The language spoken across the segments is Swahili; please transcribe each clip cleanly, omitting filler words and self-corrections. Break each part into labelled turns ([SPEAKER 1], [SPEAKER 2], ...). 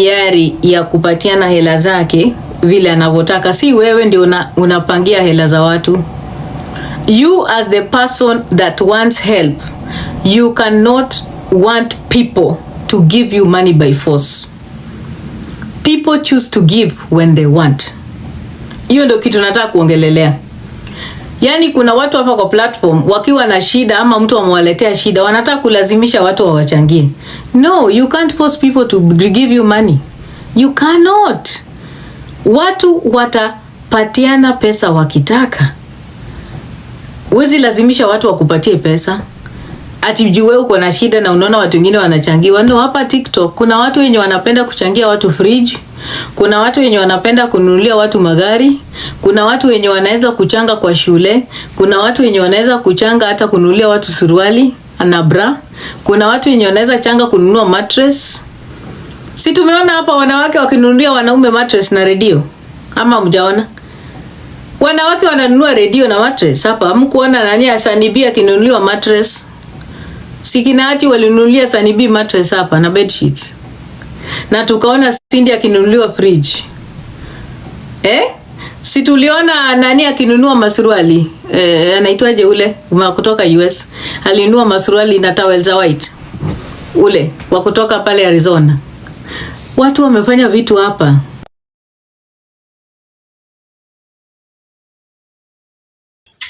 [SPEAKER 1] yari ya kupatiana hela zake vile anavyotaka. Si wewe ndio unapangia hela za watu. You as the person that wants help, you cannot want people to give you money by force. People choose to give when they want. Hiyo ndio kitu nataka kuongelelea. Yani kuna watu hapa kwa platform wakiwa na shida ama mtu amewaletea shida wanataka kulazimisha watu wawachangie. No, you can't force people to give you money. You cannot. Watu watapatiana pesa wakitaka. Huwezi lazimisha watu wakupatie pesa. Ati juu wewe uko na shida na unaona watu wengine wanachangiwa. No, hapa TikTok kuna watu wenye wanapenda kuchangia watu fridge. Kuna watu wenye wanapenda kununulia watu magari. Kuna watu wenye wanaweza kuchanga kwa shule. Kuna watu wenye wanaweza kuchanga hata kununulia watu suruali na bra. Kuna watu wenye wanaweza changa kununua mattress. Si tumeona hapa wanawake wakinunulia wanaume mattress na radio? Ama mjaona? Wanawake wananunua radio na mattress hapa. Hamkuona nani Asanibi akinunuliwa mattress? Sikinati walinunulia Sanibi mattress hapa na bed sheets. Na tukaona Cindy akinunuliwa fridge. Si tuliona nani akinunua masuruali? Anaitwaje ule? Kutoka US. Alinunua masuruali na towels za white. Ule wa kutoka pale Arizona. Watu wamefanya vitu hapa.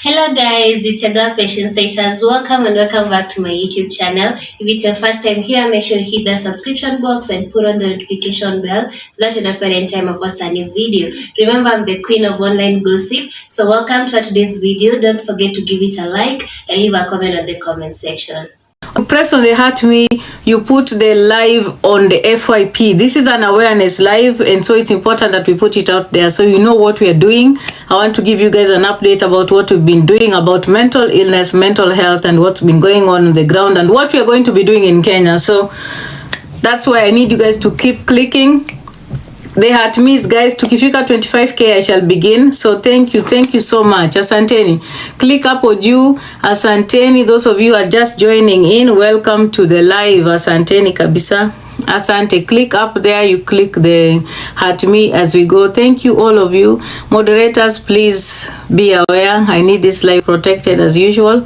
[SPEAKER 2] Hello guys, it's your girl Patience Status. Welcome and welcome back to my YouTube channel. If it's your first time here, make sure you hit the subscription box and put on the notification bell so that you don't forget any time I post a new video. Remember, I'm the queen of online gossip. So welcome to today's video. Don't forget to give it a like and leave a comment on the comment section.
[SPEAKER 1] Press on the heart me, you put the live on the FYP. This is an awareness live, and so it's important that we put it out there so you know what we are doing. I want to give you guys an update about what we've been doing about mental illness, mental health, and what's been going on the ground and what we are going to be doing in Kenya. So that's why I need you guys to keep clicking the heart me's, guys. Tukifika 25k I shall begin. So thank you so much. Asanteni. Click up juu. Asanteni. Those of you are just joining in, welcome to the live. Asanteni kabisa. Asante. Click up there, you click the heart me as we go. Thank you all of you. Moderators, please be aware. I need this live protected as usual.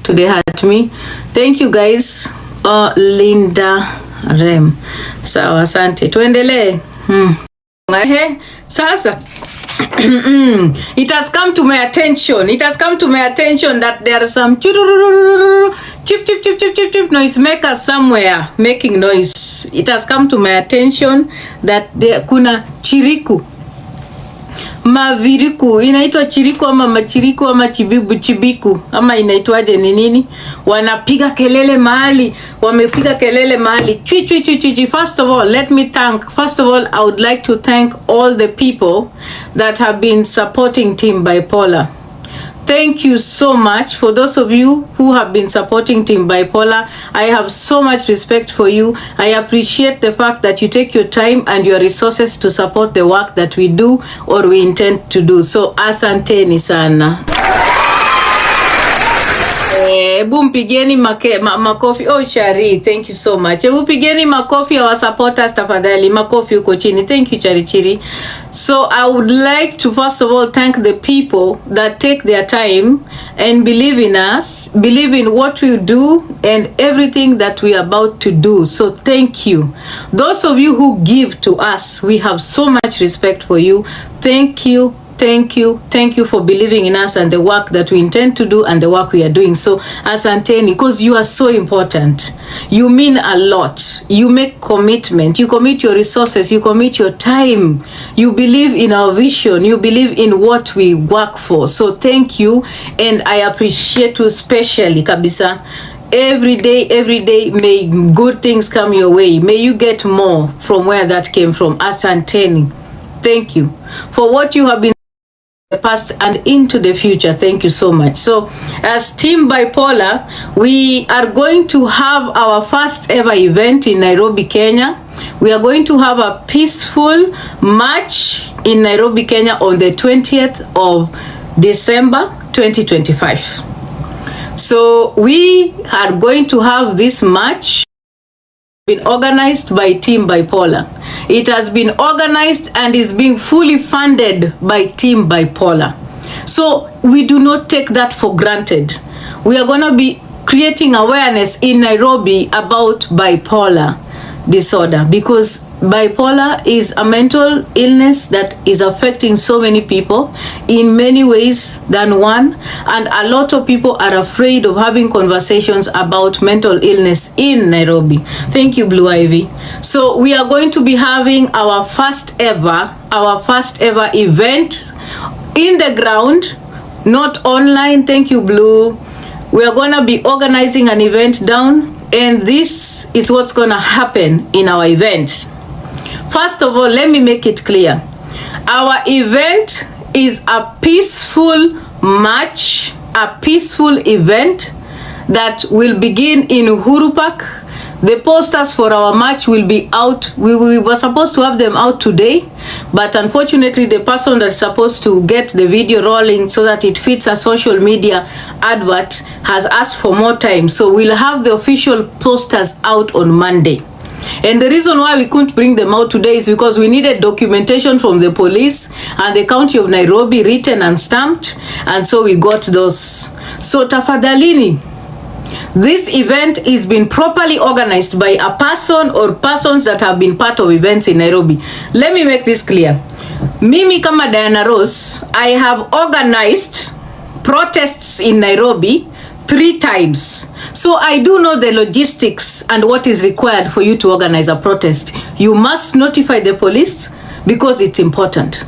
[SPEAKER 1] To the heart me. Thank you guys. Linda Rem. Sawa, asante. Tuendelee. Sasa it has come to my attention. It has come to my attention that there are some chip noise makers somewhere making noise. It has come to my attention that there kuna chiriku. Maviriku, inaitwa chiriku ama machiriku ama chibiku ama inaitwaje ni nini? Wanapiga kelele mahali, wamepiga kelele mahali. Chui. First of all, I would like to thank all the people that have been supporting Team Bipolar. Thank you so much for those of you who have been supporting Team Bipolar. I have so much respect for you. I appreciate the fact that you take your time and your resources to support the work that we do or we intend to do. So asanteni sana. Ebu mpigeni makofi. Oh Shari, thank you so much. Ebu pigeni makofi ya supporters tafadhali. Makofi uko chini. Thank you Chiri. So I would like to first of all thank the people that take their time and believe in us, believe in what we do and everything that we are about to do. So thank you. Those of you who give to us, we have so much respect for you. Thank you. Thank you for believing in us and the work that we intend to do and the work we are doing. So asanteni, because you are so important. You mean a lot. You make commitment. You commit your resources. You commit your time. You believe in our vision. You believe in what we work for. So thank you, and I appreciate you especially kabisa. Every day, may good things come your way. May you get more from where that came from. Asanteni. Thank you for what you have been past and into the future. Thank you so much. So as Team Bipolar, we are going to have our first ever event in Nairobi, Kenya. We are going to have a peaceful march in Nairobi, Kenya on the 20th of December 2025. So we are going to have this march been organized by Team Bipolar. It has been organized and is being fully funded by Team Bipolar. So we do not take that for granted. We are going to be creating awareness in Nairobi about bipolar disorder, because bipolar is a mental illness that is affecting so many people in many ways than one, and a lot of people are afraid of having conversations about mental illness in Nairobi. Thank you, Blue Ivy. So we are going to be having our first ever event in the ground, not online. Thank you, Blue. We are going to be organizing an event down, and this is what's going to happen in our event. First of all, let me make it clear. Our event is a peaceful march, a peaceful event that will begin in Uhuru Park. The posters for our march will be out. We were supposed to have them out today, but unfortunately the person that's supposed to get the video rolling so that it fits a social media advert has asked for more time. So we'll have the official posters out on Monday. And the reason why we couldn't bring them out today is because we needed documentation from the police and the County of Nairobi, written and stamped, and so we got those. So tafadhalini, this event is being properly organized by a person or persons that have been part of events in Nairobi. Let me make this clear. Mimi kama Diana Rose, I have organized protests in Nairobi 3 times. So I do know the logistics and what is required for you to organize a protest. You must notify the police because it's important.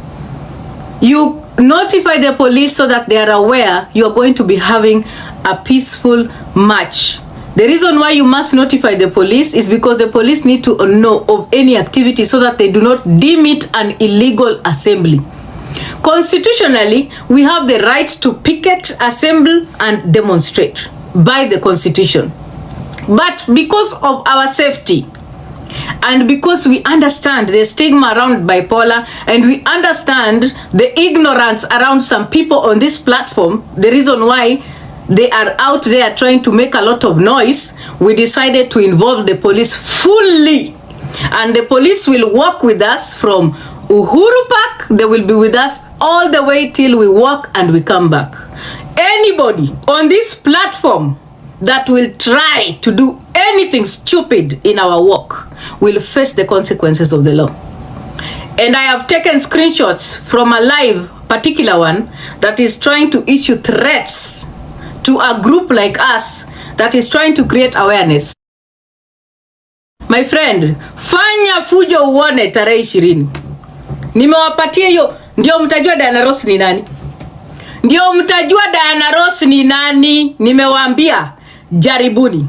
[SPEAKER 1] You notify the police so that they are aware you are going to be having a peaceful march. The reason why you must notify the police is because the police need to know of any activity so that they do not deem it an illegal assembly. Constitutionally, we have the right to picket, assemble, and demonstrate by the Constitution. But because of our safety, and because we understand the stigma around bipolar, and we understand the ignorance around some people on this platform, the reason why they are out there trying to make a lot of noise, we decided to involve the police fully. And the police will work with us from Uhuru Park. They will be with us all the way till we walk and we come back. Anybody on this platform that will try to do anything stupid in our work will face the consequences of the law. And I have taken screenshots from a live particular one that is trying to issue threats to a group like us that is trying to create awareness. My friend, fanya fujo uone tarehe 20. Nimewapatia hiyo, ndio mtajua Diana Rose ni nani. Ndio mtajua Diana Rose ni nani. Nimewaambia jaribuni.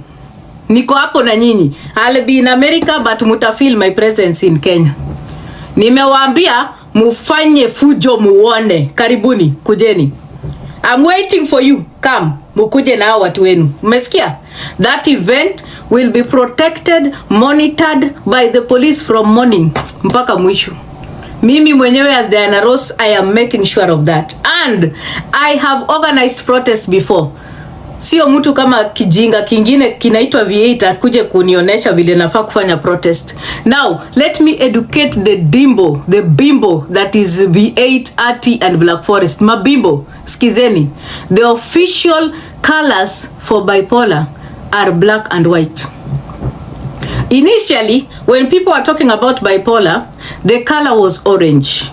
[SPEAKER 1] Niko hapo na nyinyi. I'll be in America but mutafeel my presence in Kenya. Nimewaambia mufanye fujo muone. Karibuni, kujeni. I'm waiting for you. Come, mukuje na watu wenu. Umesikia? That event will be protected, monitored by the police from morning mpaka mwisho. Mimi mwenyewe as Diana Rose, I am making sure of that. And I have organized protests before. Sio mtu kama kijinga kingine kinaitwa V8 akuje kunionesha vile nafaa kufanya protest. Now, let me educate the bimbo that is V8, Ati and Black Forest. Mabimbo, skizeni. The official colors for bipolar are black and white. Initially, when people are talking about bipolar, the color was orange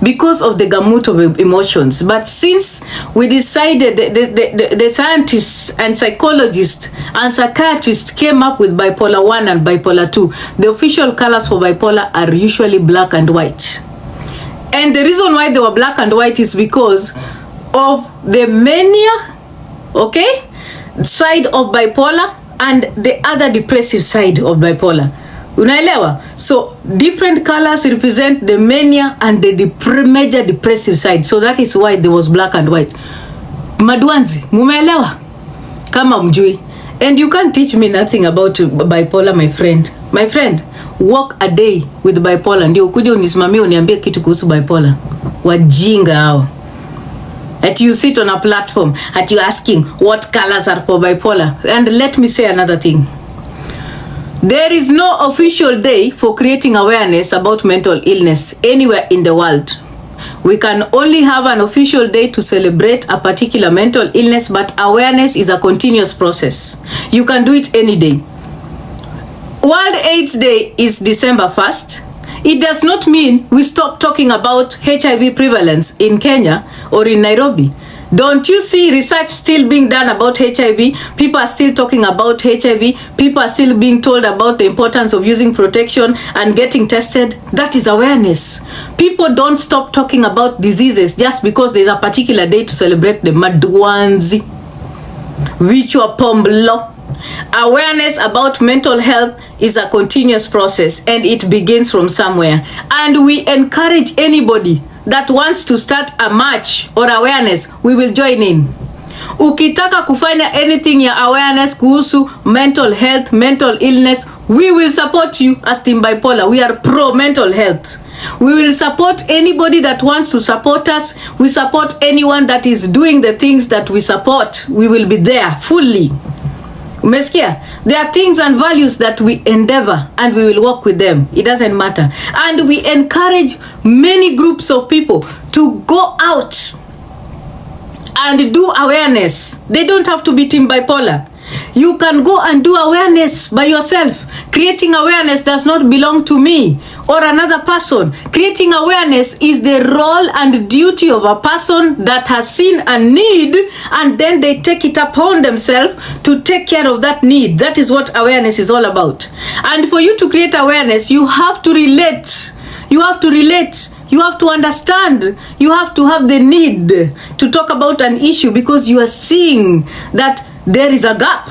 [SPEAKER 1] because of the gamut of emotions. But since we decided, the scientists and psychologists and psychiatrists came up with bipolar 1 and bipolar 2, the official colors for bipolar are usually black and white. And the reason why they were black and white is because of the mania, okay, side of bipolar and the other depressive side of bipolar. Unaelewa? So different colors represent the mania and the major depressive side. So that is why there was black and white. Madwanzi, mumeelewa? Kama mjui. And you can't teach me nothing about bipolar, my friend. My friend, walk a day with bipolar. Ndio ukuje unisimamie uniambie kitu kuhusu bipolar. Wajinga hao. that you sit on a platform and you asking what colors are for bipolar. And let me say another thing. There is no official day for creating awareness about mental illness anywhere in the world. We can only have an official day to celebrate a particular mental illness, but awareness is a continuous process. You can do it any day. World AIDS Day is December 1st. It does not mean we stop talking about HIV prevalence in Kenya or in Nairobi. Don't you see research still being done about HIV? People are still talking about HIV. People are still being told about the importance of using protection and getting tested. That is awareness. People don't stop talking about diseases just because there's a particular day to celebrate the Madwanzi, Vichwa Pomblo. Awareness about mental health is a continuous process, and it begins from somewhere. And we encourage anybody that wants to start a march or awareness, we will join in. Ukitaka kufanya anything ya awareness kuhusu mental health, mental illness, we will support you as Team Bipolar. We are pro mental health. We will support anybody that wants to support us. We support anyone that is doing the things that we support. We will be there fully. Umesikia? There are things and values that we endeavor and we will work with them. It doesn't matter. And we encourage many groups of people to go out and do awareness. They don't have to be Team Bipolar. You can go and do awareness by yourself. Creating awareness does not belong to me or another person. Creating awareness is the role and duty of a person that has seen a need, and then they take it upon themselves to take care of that need. That is what awareness is all about. And for you to create awareness, you have to relate. You have to relate. You have to understand. You have to have the need to talk about an issue because you are seeing that there is a gap.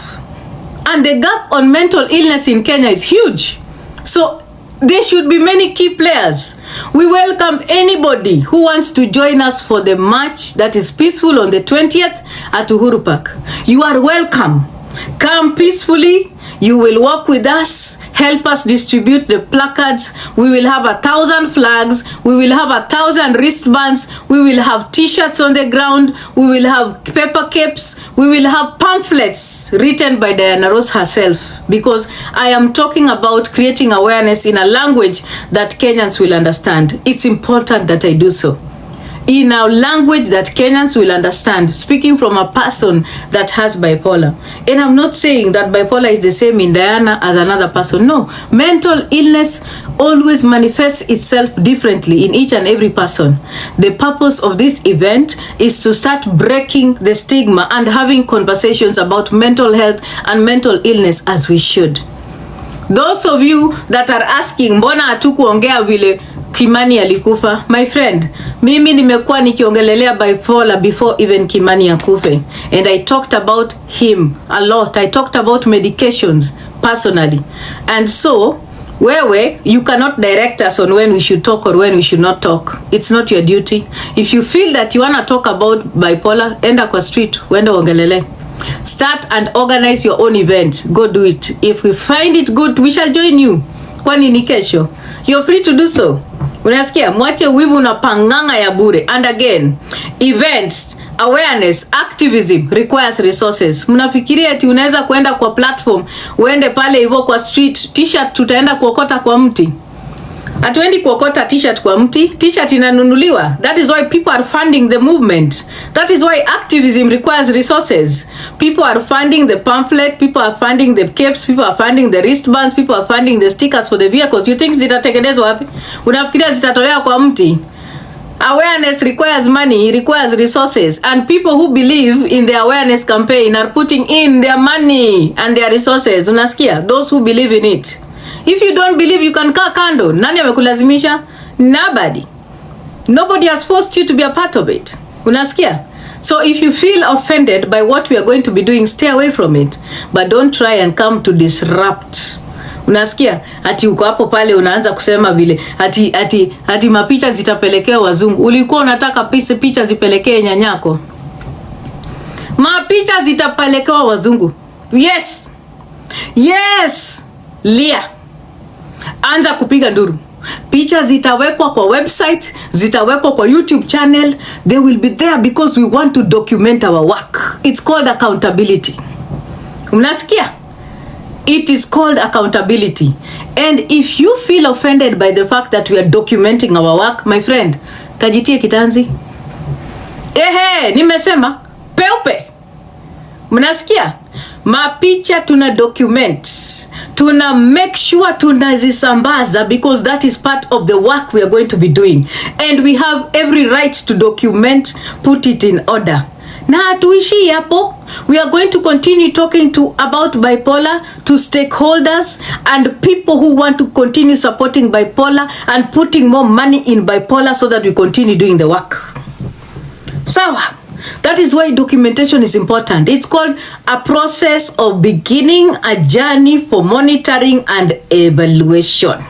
[SPEAKER 1] And the gap on mental illness in Kenya is huge. So there should be many key players. We welcome anybody who wants to join us for the march that is peaceful on the 20th at Uhuru Park. You are welcome. Come peacefully. You will walk with us, help us distribute the placards. We will have 1,000 flags. We will have 1,000 wristbands. We will have t-shirts on the ground. We will have paper caps. We will have pamphlets written by Diana Ross herself, because I am talking about creating awareness in a language that Kenyans will understand. It's important that I do so in a language that Kenyans will understand, speaking from a person that has bipolar. And I'm not saying that bipolar is the same in Diana as another person. No, mental illness always manifests itself differently in each and every person. The purpose of this event is to start breaking the stigma and having conversations about mental health and mental illness as we should. Those of you that are asking, mbona hatukuongea vile Kimani alikufa? My friend, mimi nimekuwa nikiongelelea bipolar before even Kimani akufe. And I talked about him a lot. I talked about medications personally. And so, wewe, you cannot direct us on when we should talk or when we should not talk. It's not your duty. If you feel that you want to talk about bipolar, enda kwa street, wenda ongelele. Start and organize your own event. Go do it. If we find it good, we shall join you. Kwani ni kesho? You're free to do so. Unasikia? Mwache wivu na panganga ya bure. And again, events, awareness, activism requires resources. Mnafikiria eti unaweza kuenda kwa platform, uende pale hivyo kwa street, t-shirt tutaenda kuokota kwa mti? Hatuendi kuokota t-shirt kwa mti. T-shirt inanunuliwa. That is why people are funding the movement. That is why activism requires resources. People are funding the pamphlet, people are funding the capes, people are funding the wristbands, people are funding the stickers for the vehicles. You think zitatengenezwa wapi? Unafikiria zitatolewa kwa mti? Awareness requires money, requires resources, and people who believe in the awareness campaign are putting in their money and their resources. Unasikia? Those who believe in it. If you don't believe, you can kaa kando. Nani amekulazimisha? Nobody. Nobody has forced you to be a part of it. Unasikia? So if you feel offended by what we are going to be doing, stay away from it. But don't try and come to disrupt. Unasikia? Ati uko hapo pale unaanza kusema vile ati mapicha zitapelekea wazungu. Ulikuwa unataka picha zipelekee nyanyako. Mapicha zitapelekea wazungu. Yes. Yes. Lia. Anza kupiga nduru. Picha zitawekwa kwa website, zitawekwa kwa YouTube channel. They will be there because we want to document our work. It's called accountability. Mnasikia? It is called accountability. And if you feel offended by the fact that we are documenting our work, my friend, kajitie kitanzi. Nimesema peupe. Mnasikia? Mapicha tuna document, tuna make sure tunazisambaza because that is part of the work we are going to be doing, and we have every right to document, put it in order. Na hatuishi hapo. We are going to continue talking about bipolar to stakeholders and people who want to continue supporting bipolar and putting more money in bipolar so that we continue doing the work. Sawa. That is why documentation is important. It's called a process of beginning a journey for monitoring and evaluation.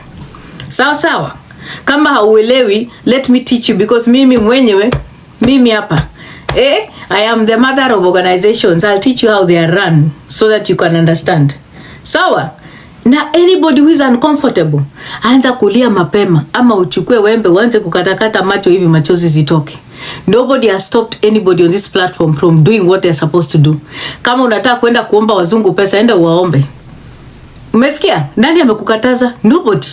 [SPEAKER 1] Sawa. Kama hauelewi, let me teach you because mimi hapa. I am the mother of organizations. I'll teach you how they are run so that you can understand. Sawa. Na anybody who is uncomfortable, anza kulia mapema ama uchukue wembe uanze kukatakata macho hivi machozi zitoke. Nobody has stopped anybody on this platform from doing what they are supposed to do. Kama unataka kwenda kuomba wazungu pesa, enda uwaombe. Umesikia? Nani amekukataza? Nobody.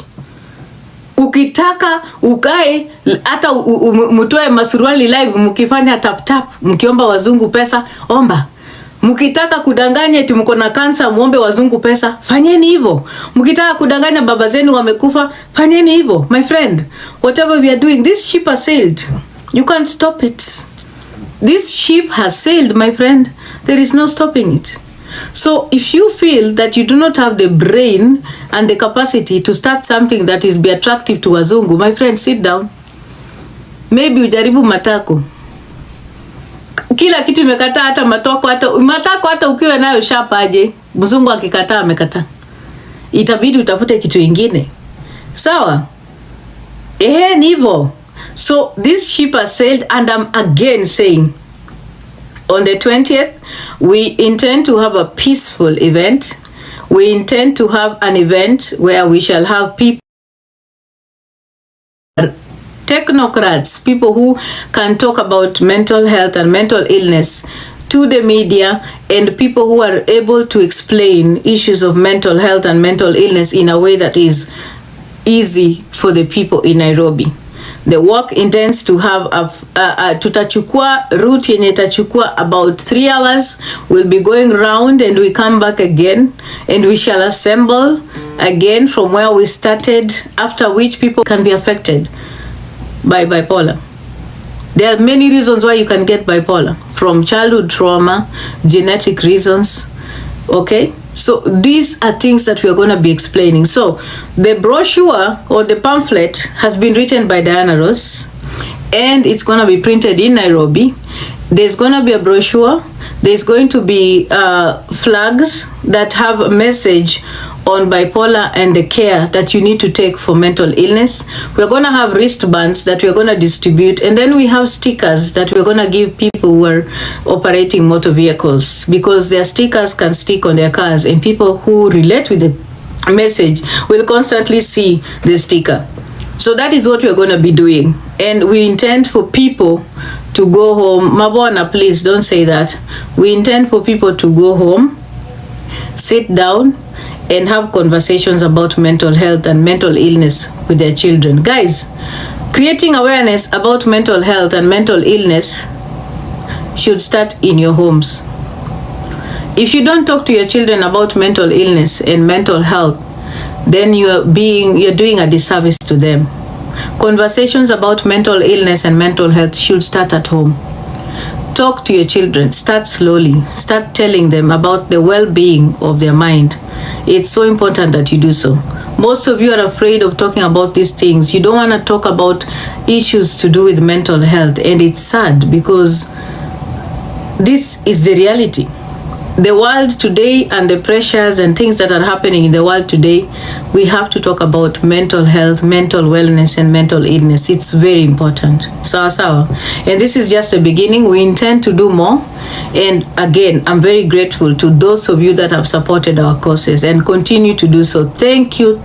[SPEAKER 1] Ukitaka ukae hata mtoe masuruali live mkifanya tap tap mkiomba wazungu pesa, omba. Mkitaka kudanganya eti mko na kansa muombe wazungu pesa, fanyeni hivyo. Mkitaka kudanganya baba zenu wamekufa, fanyeni hivyo. My friend, whatever we are doing, this ship has sailed. You can't stop it. This ship has sailed, my friend. There is no stopping it. So if you feel that you do not have the brain and the capacity to start something that is be attractive to wazungu, my friend, sit down. Maybe ujaribu matako. Kila kitu imekataa, hata matako hata ukiwa nayo shapa aje. Mzungu akikataa amekataa. Itabidi utafute kitu ingine. Sawa? Nivo. So this ship has sailed, and I'm again saying on the 20th, we intend to have a peaceful event. We intend to have an event where we shall have people, technocrats, people who can talk about mental health and mental illness to the media, and people who are able to explain issues of mental health and mental illness in a way that is easy for the people in Nairobi. The work intends to have tutachukua route yenye itachukua about 3 hours. We'll be going round and we come back again, and we shall assemble again from where we started, after which people can be affected by bipolar. There are many reasons why you can get bipolar, from childhood trauma, genetic reasons. Okay, so these are things that we are going to be explaining. So the brochure or the pamphlet has been written by Diana Ross, and it's going to be printed in Nairobi. There's going to be a brochure. There's going to be flags that have a message on bipolar and the care that you need to take for mental illness. We're going to have wristbands that we're going to distribute, and then we have stickers that we're going to give people who are operating motor vehicles, because their stickers can stick on their cars, and people who relate with the message will constantly see the sticker. So that is what we're going to be doing, and we intend for people to go home. Mabona, please don't say that. We intend for people to go home, sit down, and have conversations about mental health and mental illness with their children. Guys, creating awareness about mental health and mental illness should start in your homes. If you don't talk to your children about mental illness and mental health, then you're doing a disservice to them. Conversations about mental illness and mental health should start at home. Talk to your children. Start slowly. Start telling them about the well-being of their mind. It's so important that you do so. Most of you are afraid of talking about these things. You don't want to talk about issues to do with mental health, and it's sad because this is the reality. the world today and the pressures and things that are happening in the world today, we have to talk about mental health, mental wellness, and mental illness. It's very important. Sawa. And this is just the beginning. We intend to do more. And again, I'm very grateful to those of you that have supported our causes and continue to do so. Thank you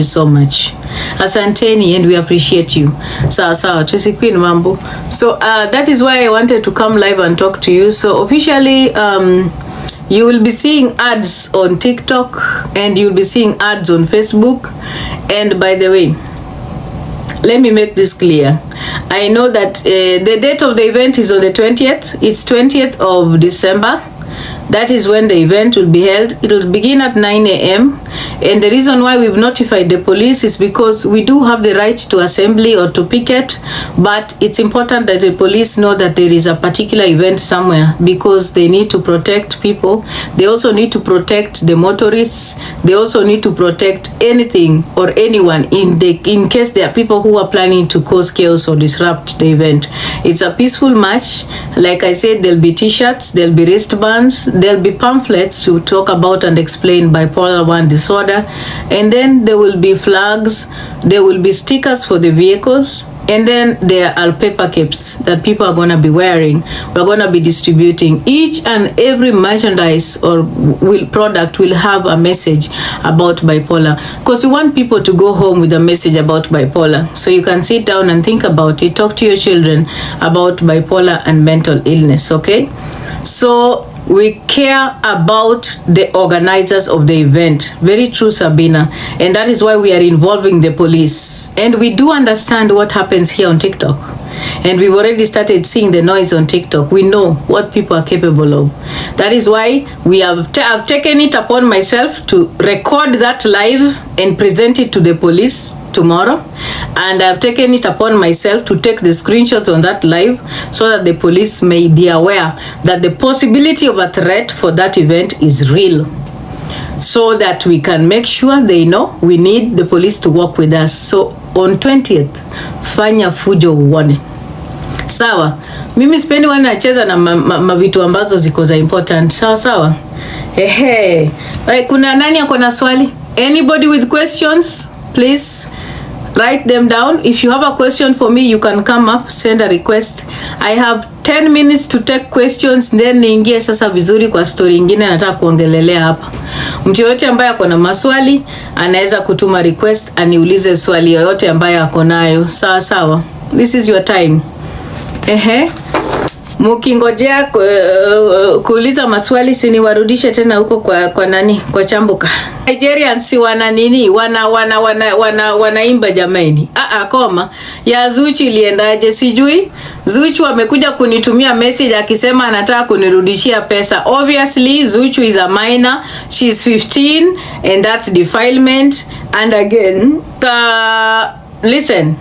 [SPEAKER 1] so much. Asanteni, and we appreciate you. Sawa, tusikwini mambo. So that is why I wanted to come live and talk to you. So officially, you will be seeing ads on TikTok and you'll be seeing ads on Facebook. And by the way, let me make this clear. I know that the date of the event is on the 20th. It's 20th of December. That is when the event will be held. It will begin at 9 a.m. And the reason why we've notified the police is because we do have the right to assembly or to picket, but it's important that the police know that there is a particular event somewhere because they need to protect people. They also need to protect the motorists. They also need to protect anything or anyone in case there are people who are planning to cause chaos or disrupt the event. It's a peaceful march. Like I said, there'll be t-shirts, there'll be wristbands, there'll be pamphlets to talk about and explain bipolar 1 disorder, and then there will be flags, there will be stickers for the vehicles, and then there are paper caps that people are going to be wearing. We're going to be distributing. Each and every merchandise or product will have a message about bipolar, because we want people to go home with a message about bipolar. So you can sit down and think about it, talk to your children about bipolar and mental illness, okay? So we care about the organizers of the event. Very true, Sabina. And that is why we are involving the police. And we do understand what happens here on TikTok. And we've already started seeing the noise on TikTok. We know what people are capable of. That is why we have I've taken it upon myself to record that live and present it to the police tomorrow, and I've taken it upon myself to take the screenshots on that live so that the police may be aware that the possibility of a threat for that event is real, so that we can make sure they know we need the police to work with us. So on 20th, fanya fujo uone. Sawa, mimi sipendi wanacheza na mavitu ambazo ziko za important. Sawa. Ehe. Kuna nani ako na swali? Anybody with questions? Please write them down. If you have a question for me, you can come up, send a request. I have 10 minutes to take questions, then niingie sasa vizuri kwa story nyingine nataka kuongelelea hapa. Mtu yote ambaye ako na maswali anaweza kutuma request aniulize swali yoyote ambaye ako nayo. Sawa. This is your time. Mukingojea kuuliza maswali, siniwarudishe tena huko kwa nani, kwa chambuka. Nigerians wana nini, wanaimba jamani. Koma ya Zuchu iliendaje sijui. Zuchu amekuja kunitumia message akisema anataka kunirudishia pesa. Obviously Zuchu is a minor, she's 15 and that's defilement. And again, listen.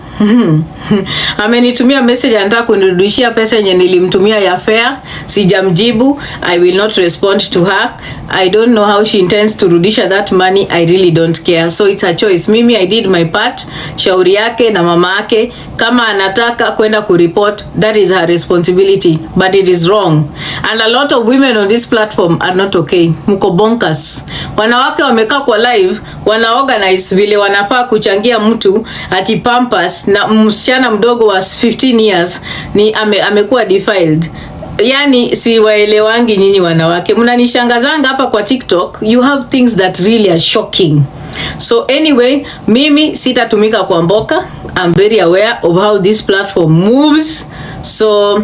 [SPEAKER 1] Amenitumia message anataka kunirudishia pesa yenye nilimtumia ya fare. Sijamjibu. I will not respond to her. I don't know how she intends to rudisha that money. I really don't care. So it's a choice. Mimi I did my part. Shauri yake na mama yake. Kama anataka kwenda kureport, that is her responsibility. But it is wrong. And a lot of women on this platform are not okay. Muko bonkers. Wanawake wamekaa kwa live, wanaorganize vile wanafaa kuchangia mtu ati Pampers, na msichana mdogo wa 15 years ni amekuwa defiled. Yani si waelewangi nyinyi wanawake. Mnanishangazanga hapa kwa TikTok. You have things that really are shocking. So anyway, mimi sitatumika kwa mboka. I'm very aware of how this platform moves. So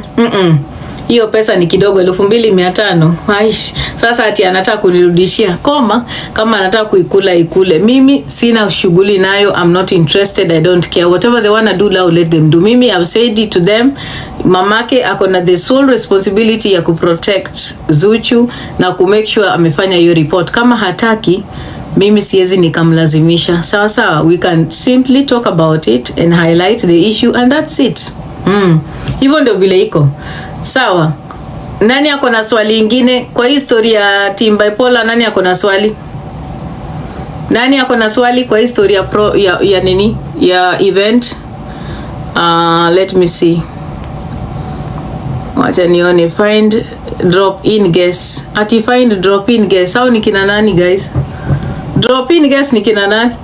[SPEAKER 1] hiyo pesa ni kidogo 2,500. Aish, sasa ati anataka kunirudishia. Kama anataka kuikula ikule. Mimi sina shughuli nayo. I'm not interested. I don't care. Whatever they wanna do now, let them do. Mimi I've said it to them. Mamake akona the sole responsibility ya kuprotect Zuchu na kumake sure amefanya hiyo report. Kama hataki, mimi siwezi nikamlazimisha. Sawa. We can simply talk about it and highlight the issue and that's it. Hivyo ndio vile iko. Sawa. Nani ako na swali ingine kwa historia ya team bipolar? Nani ako na swali? Nani ako na swali kwa historia ya nini? Ya event? Let me see. Wacha nione. Find drop in guests. Ati find drop in guests. Hao ni kina nani guys? Drop in guests ni kina nani?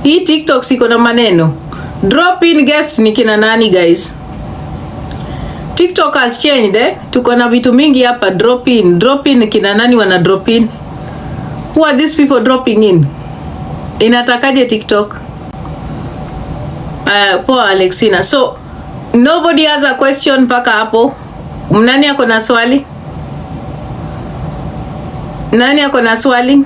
[SPEAKER 1] Hii TikTok siko na maneno. Drop in guests ni kina nani guys? TikTok has changed Tuko na vitu mingi hapa. Drop in kina nani wana drop in? Who are these people dropping in? Inatakaje TikTok? Poor Alexina. So nobody has a question mpaka hapo. Nani ako na swali? Nani ako na swali?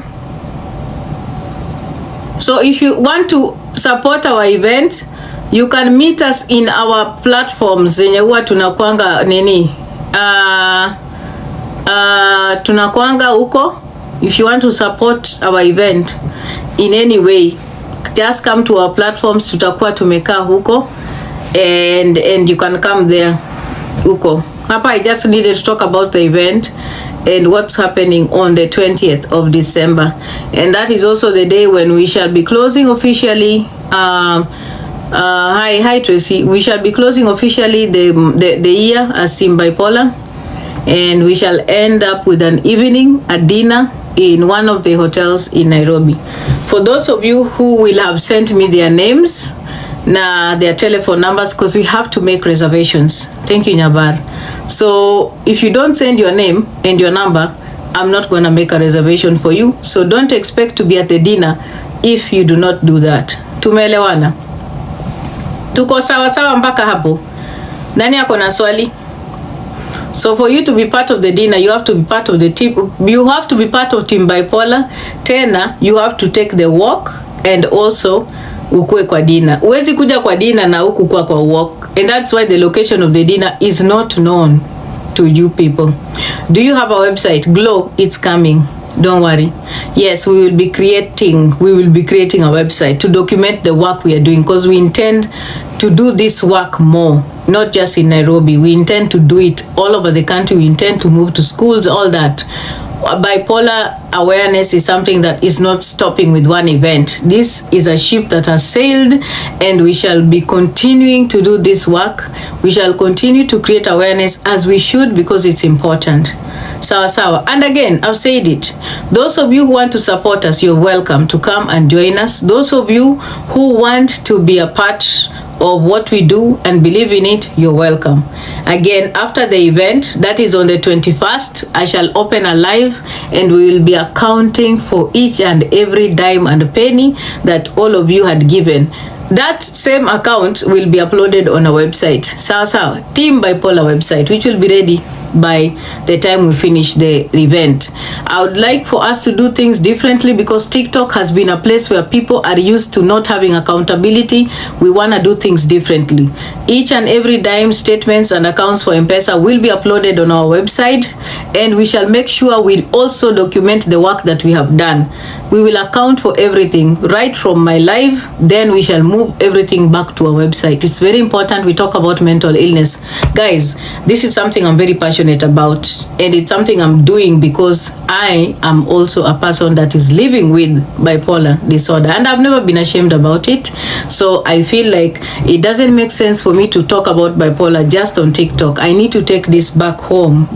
[SPEAKER 1] So if you want to support our event, you can meet us in our platforms zenye huwa tunakuanga nini? Tunakuanga huko. If you want to support our event in any way, just come to our platforms. Tutakuwa tumekaa huko and you can come there huko. Hapa I just needed to talk about the event and what's happening on the 20th of December, and that is also the day when we shall be closing officially. Hi Tracy. We shall be closing officially the year as Team Bipolar, and we shall end up with an evening, a dinner in one of the hotels in Nairobi. For those of you who will have sent me their names, their telephone numbers, because we have to make reservations. Thank you, Nyabar. So if you don't send your name and your number, I'm not going to make a reservation for you. So don't expect to be at the dinner if you do not do that. Tumeelewana? Tuko sawa sawa mpaka hapo? Nani ako na swali? So for you to be part of the dinner, you have to be part of the team. You have to be part of Team Bipolar. Tena, you have to take the walk and also ukue kwa dinner. Uwezi kuja kwa dinner na huku kwa walk. And that's why the location of the dinner is not known to you people. Do you have a website? Glow, it's coming. Don't worry. Yes, we will be creating a website to document the work we are doing, because we intend to do this work more, not just in Nairobi. We intend to do it all over the country. We intend to move to schools, all that. Bipolar awareness is something that is not stopping with one event. This is a ship that has sailed, and we shall be continuing to do this work. We shall continue to create awareness as we should, because it's important. Sawa sawa. And again, I've said it. Those of you who want to support us, you're welcome to come and join us. Those of you who want to be a part of what we do and believe in it, you're welcome. Again, after the event, that is on the 21st, I shall open a live and we will be accounting for each and every dime and penny that all of you had given. That same account will be uploaded on our website. Sawa Team Bipolar website, which will be ready by the time we finish the event. I would like for us to do things differently, because TikTok has been a place where people are used to not having accountability. We want to do things differently. Each and every dime, statements and accounts for M-Pesa will be uploaded on our website, and we shall make sure we also document the work that we have done. We will account for everything right from my live, then we shall move everything back to our website. It's very important we talk about mental illness. Guys, this is something I'm very passionate about, and it's something I'm doing because I am also a person that is living with bipolar disorder, and I've never been ashamed about it. So I feel like it doesn't make sense for me to talk about bipolar just on TikTok. I need to take this back home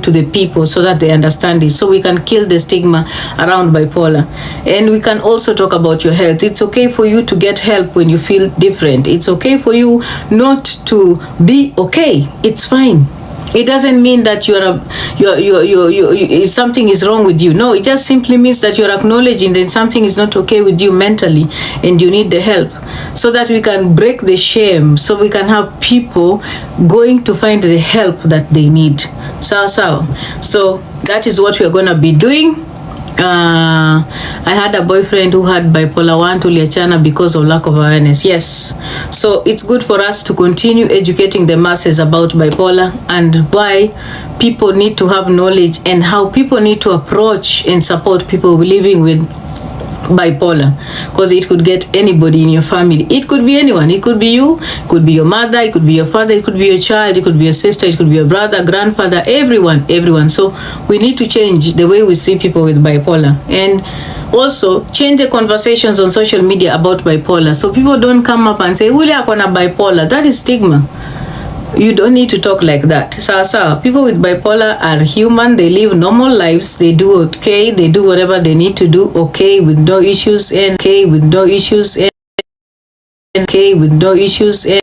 [SPEAKER 1] to the people so that they understand it, so we can kill the stigma around bipolar. And we can also talk about your health. It's okay for you to get help when you feel different. It's okay for you not to be okay. It's fine. It doesn't mean that something is wrong with you. No, it just simply means that you're acknowledging that something is not okay with you mentally and you need the help, so that we can break the shame, so we can have people going to find the help that they need. So that is what we're going to be doing. I had a boyfriend who had bipolar 1 tuliachana because of lack of awareness. Yes, so it's good for us to continue educating the masses about bipolar and why people need to have knowledge and how people need to approach and support people living with bipolar, because it could get anybody in your family. It could be anyone. It could be you, it could be your mother, it could be your father, it could be your child, it could be your sister, it could be your brother, grandfather, everyone. So we need to change the way we see people with bipolar, and also change the conversations on social media about bipolar, so people don't come up and say ule akona bipolar. That is stigma. You don't need to talk like that. Sawa. People with bipolar are human. They live normal lives. They do okay. They do whatever they need to do okay with no issues and okay with no issues and okay with no issues and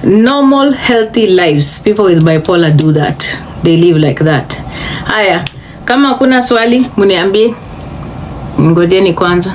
[SPEAKER 1] normal healthy lives. People with bipolar do that. They live like that. Haya, kama kuna swali mniambie. Ngojeni kwanza.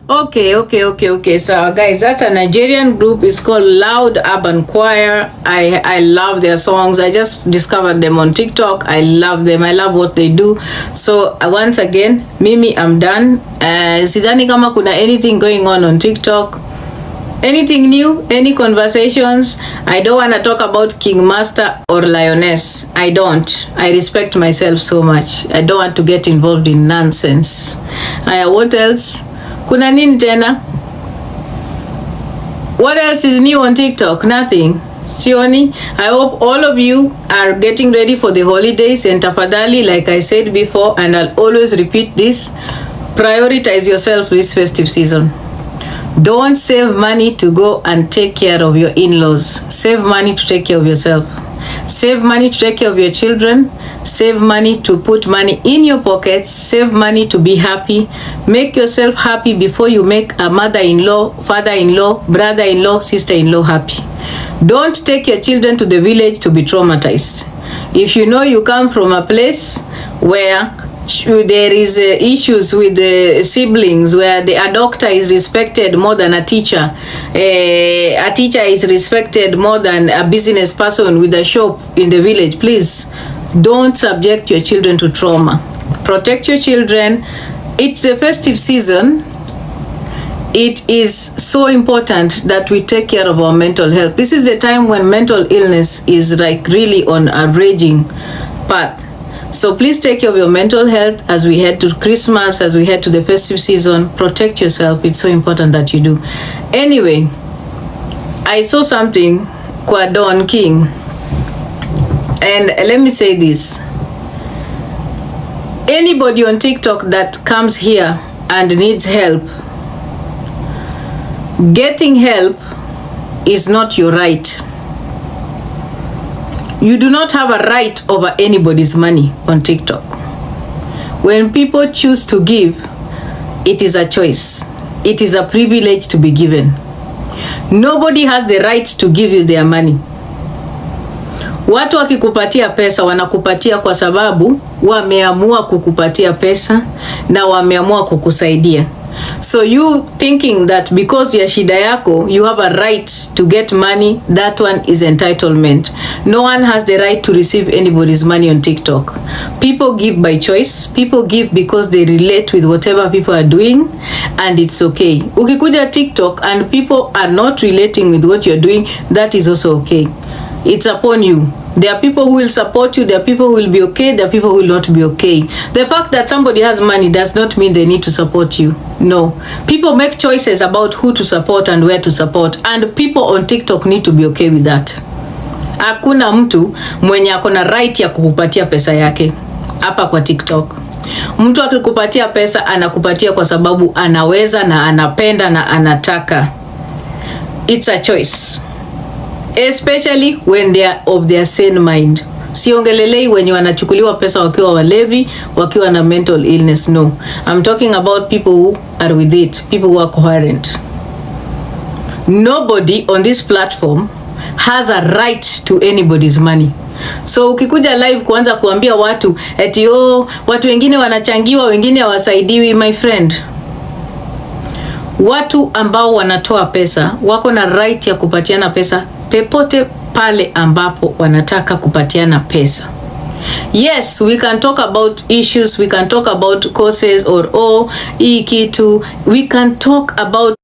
[SPEAKER 1] Okay. So guys, that's a Nigerian group. It's called Loud Urban Choir. I love their songs. I just discovered them on TikTok. I love them. I love what they do. So once again, Mimi, I'm done. Sidhani kama kuna anything going on TikTok. Anything new? Any conversations? I don't want to talk about King Master or Lioness. I don't. I respect myself so much. I don't want to get involved in nonsense. What else? Kuna nini tena? What else is new on TikTok? Nothing. Sioni. I hope all of you are getting ready for the holidays, and tafadhali, like I said before, and I'll always repeat this, prioritize yourself this festive season. Don't save money to go and take care of your in-laws. Save money to take care of yourself. Save money to take care of your children. Save money to put money in your pockets. Save money to be happy. Make yourself happy before you make a mother-in-law, father-in-law, brother-in-law, sister-in-law happy. Don't take your children to the village to be traumatized. If you know you come from a place where there is issues with the siblings, where a doctor is respected more than a teacher is respected more than a business person with a shop in the village, please don't subject your children to trauma. Protect your children. It's the festive season. It is so important that we take care of our mental health. This is the time when mental illness is like really on a raging path. So please take care of your mental health as we head to Christmas, as we head to the festive season. Protect yourself. It's so important that you do. Anyway, I saw something kwa Don King. And let me say this. Anybody on TikTok that comes here and needs help, getting help is not your right. You do not have a right over anybody's money on TikTok. When people choose to give, it is a choice. It is a privilege to be given. Nobody has the right to give you their money. Watu wakikupatia pesa wanakupatia kwa sababu wameamua kukupatia pesa na wameamua kukusaidia. So you thinking that because ya shida yako you have a right to get money, that one is entitlement. No one has the right to receive anybody's money on TikTok. People give by choice. People give because they relate with whatever people are doing, and it's okay. Ukikuja TikTok and people are not relating with what you're doing, that is also okay. It's upon you. There are people who will support you, there are people who will be okay, there are people who will not be okay. The fact that somebody has money does not mean they need to support you. No. People make choices about who to support and where to support, and people on TikTok need to be okay with that. Hakuna mtu mwenye akona right ya kukupatia pesa yake hapa kwa TikTok. Mtu akikupatia pesa anakupatia kwa sababu anaweza na anapenda na anataka. It's a choice. Especially when they are of their sane mind. Siongelelei wenye wanachukuliwa pesa wakiwa walevi, wakiwa na mental illness. No. I'm talking about people who are with it, people who are coherent. Nobody on this platform has a right to anybody's money. So ukikuja live kuanza kuambia watu eti watu wengine wanachangiwa, wengine hawasaidiwi, my friend. Watu ambao wanatoa pesa wako na right ya kupatiana pesa pepote pale ambapo wanataka kupatiana pesa. Yes, we can talk about issues, we can talk about causes or hii kitu, we can talk about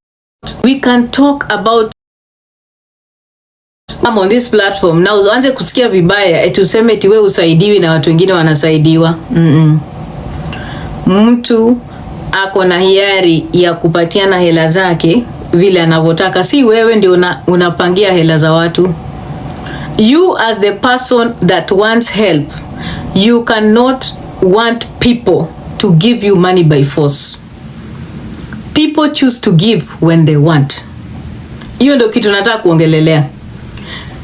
[SPEAKER 1] I'm on this platform na uanze kusikia vibaya tuseme eti wewe usaidiwi na watu wengine wanasaidiwa. Mtu ako na hiari ya kupatiana hela zake vile anavyotaka, si wewe ndio unapangia hela za watu. You as the person that wants help, you cannot want people to give you money by force. People choose to give when they want. Hiyo ndio kitu nataka kuongelelea.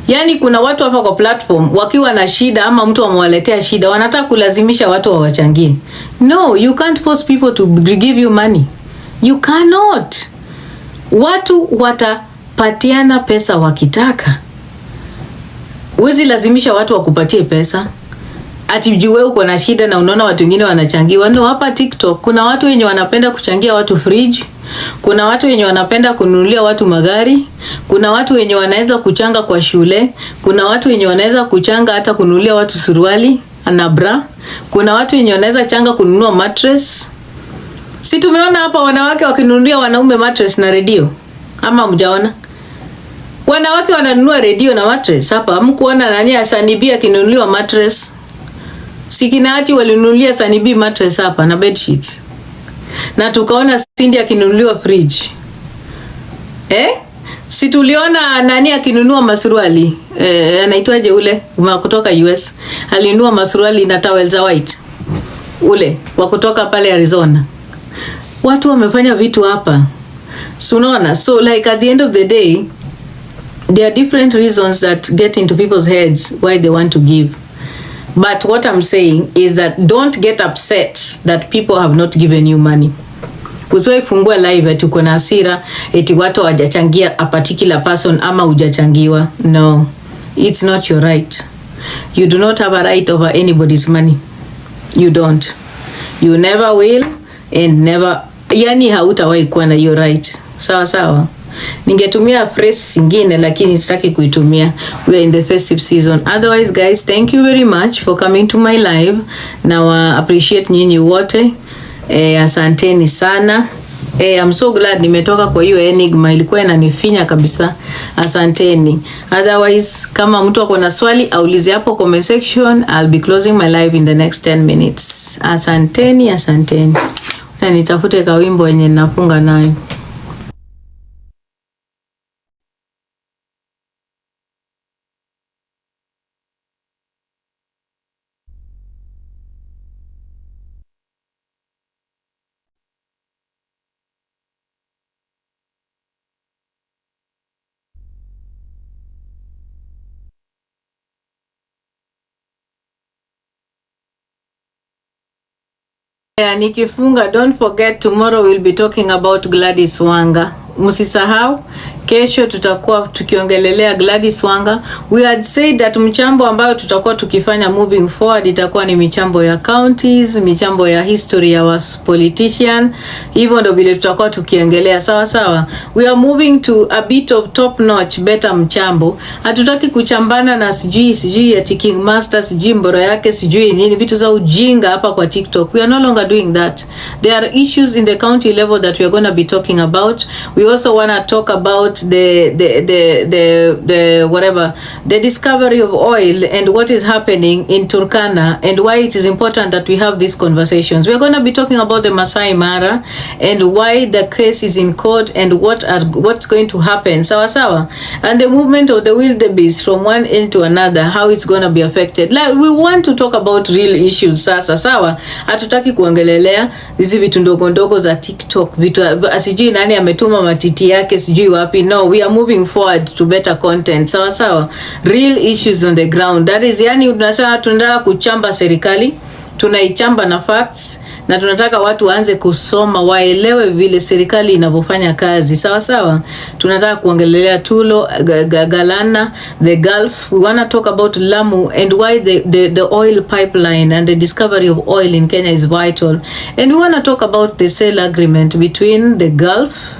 [SPEAKER 1] Yani kuna watu hapa kwa platform wakiwa na shida ama mtu amewaletea shida wanataka kulazimisha watu wawachangie. No, you can't force people to give you money. You cannot. Watu watapatiana pesa wakitaka. Huwezi lazimisha watu wakupatie pesa. Ati juu wewe uko na shida na unaona watu wengine wanachangiwa. No, hapa TikTok kuna watu wenye wanapenda kuchangia watu fridge. Kuna watu wenye wanapenda kununulia watu magari. Kuna watu wenye wanaweza kuchanga kwa shule. Kuna watu wenye wanaweza kuchanga hata kununulia watu suruali na bra. Kuna watu wenye wanaweza changa kununua mattress. Si tumeona hapa wanawake wakinunulia wanaume mattress na radio? Ama mjaona? Wanawake wananunua radio na mattress hapa. Hamkuona nani Asanibi akinunuliwa mattress? Sikinati walinunulia Sanibi mattress hapa na bed sheets. Na tukaona Cindy akinunuliwa fridge. Si tuliona nani akinunua masuruali? Anaitwaje ule? Kutoka US. Alinunua masuruali na towels za white. Ule wa kutoka pale Arizona. Watu wamefanya vitu hapa. So unaona, so like at the end of the day there are different reasons that get into people's heads why they want to give. But what I'm saying is that don't get upset that people have not given you money. Usiwahi fungua live eti uko na hasira eti watu hawajachangia a particular person ama hujachangiwa. No, it's not your right. You do not have a right over anybody's money. You don't. You never will and never, yani hautawahi kuwa na your right. Sawa sawa. Ningetumia phrase nyingine lakini sitaki kuitumia. We are in the festive season. Otherwise guys, thank you very much for coming to my live. Now appreciate nyinyi wote. Asanteni sana. I'm so glad nimetoka kwa hiyo enigma, ilikuwa inanifinya kabisa. Asanteni. Otherwise kama mtu ako na swali aulize hapo comment section. I'll be closing my live in the next 10 minutes. Asanteni. Na nitafute kawimbo yenye nafunga nayo. Nikifunga, don't forget tomorrow we'll be talking about Gladys Wanga. Msisahau kesho tutakuwa tukiongelelea Gladys Wanga. We had said that mchambo ambayo tutakuwa tukifanya moving forward itakuwa ni michambo ya counties, michambo ya history ya was politician. Hivyo ndio vile tutakuwa tukiongelea. Sawa sawa. We are moving to a bit of top notch better mchambo. Hatutaki kuchambana na sijui ya King Master, sijui mboro yake, sijui nini, vitu za ujinga hapa kwa TikTok. We are no longer doing that. There are issues in the county level that we are going to be talking about. We also want to talk about the discovery of oil and what is happening in Turkana and why it is important that we have these conversations. We are going to be talking about the Masai Mara and why the case is in court and what's going to happen. Sawa sawa. And the movement of the wildebeest from one end to another, how it's going to be affected. Like, we want to talk about real issues. Sasa sawa. Hatutaki kuongelelea hizi vitu ndogo ndogo za TikTok, vitu asijui nani ametuma matiti yake sijui wapi. No, we are moving forward to better content. Sawa sawa. Real issues on the ground. That is, yani tunasema tunataka kuchamba serikali, tunaichamba na facts, na tunataka watu waanze kusoma waelewe vile serikali inavyofanya kazi. Sawa sawa. Tunataka kuongelelea Tulo, Galana, the Gulf. We want to talk about Lamu and why the oil pipeline and the discovery of oil in Kenya is vital. And we want to talk about the sale agreement between the Gulf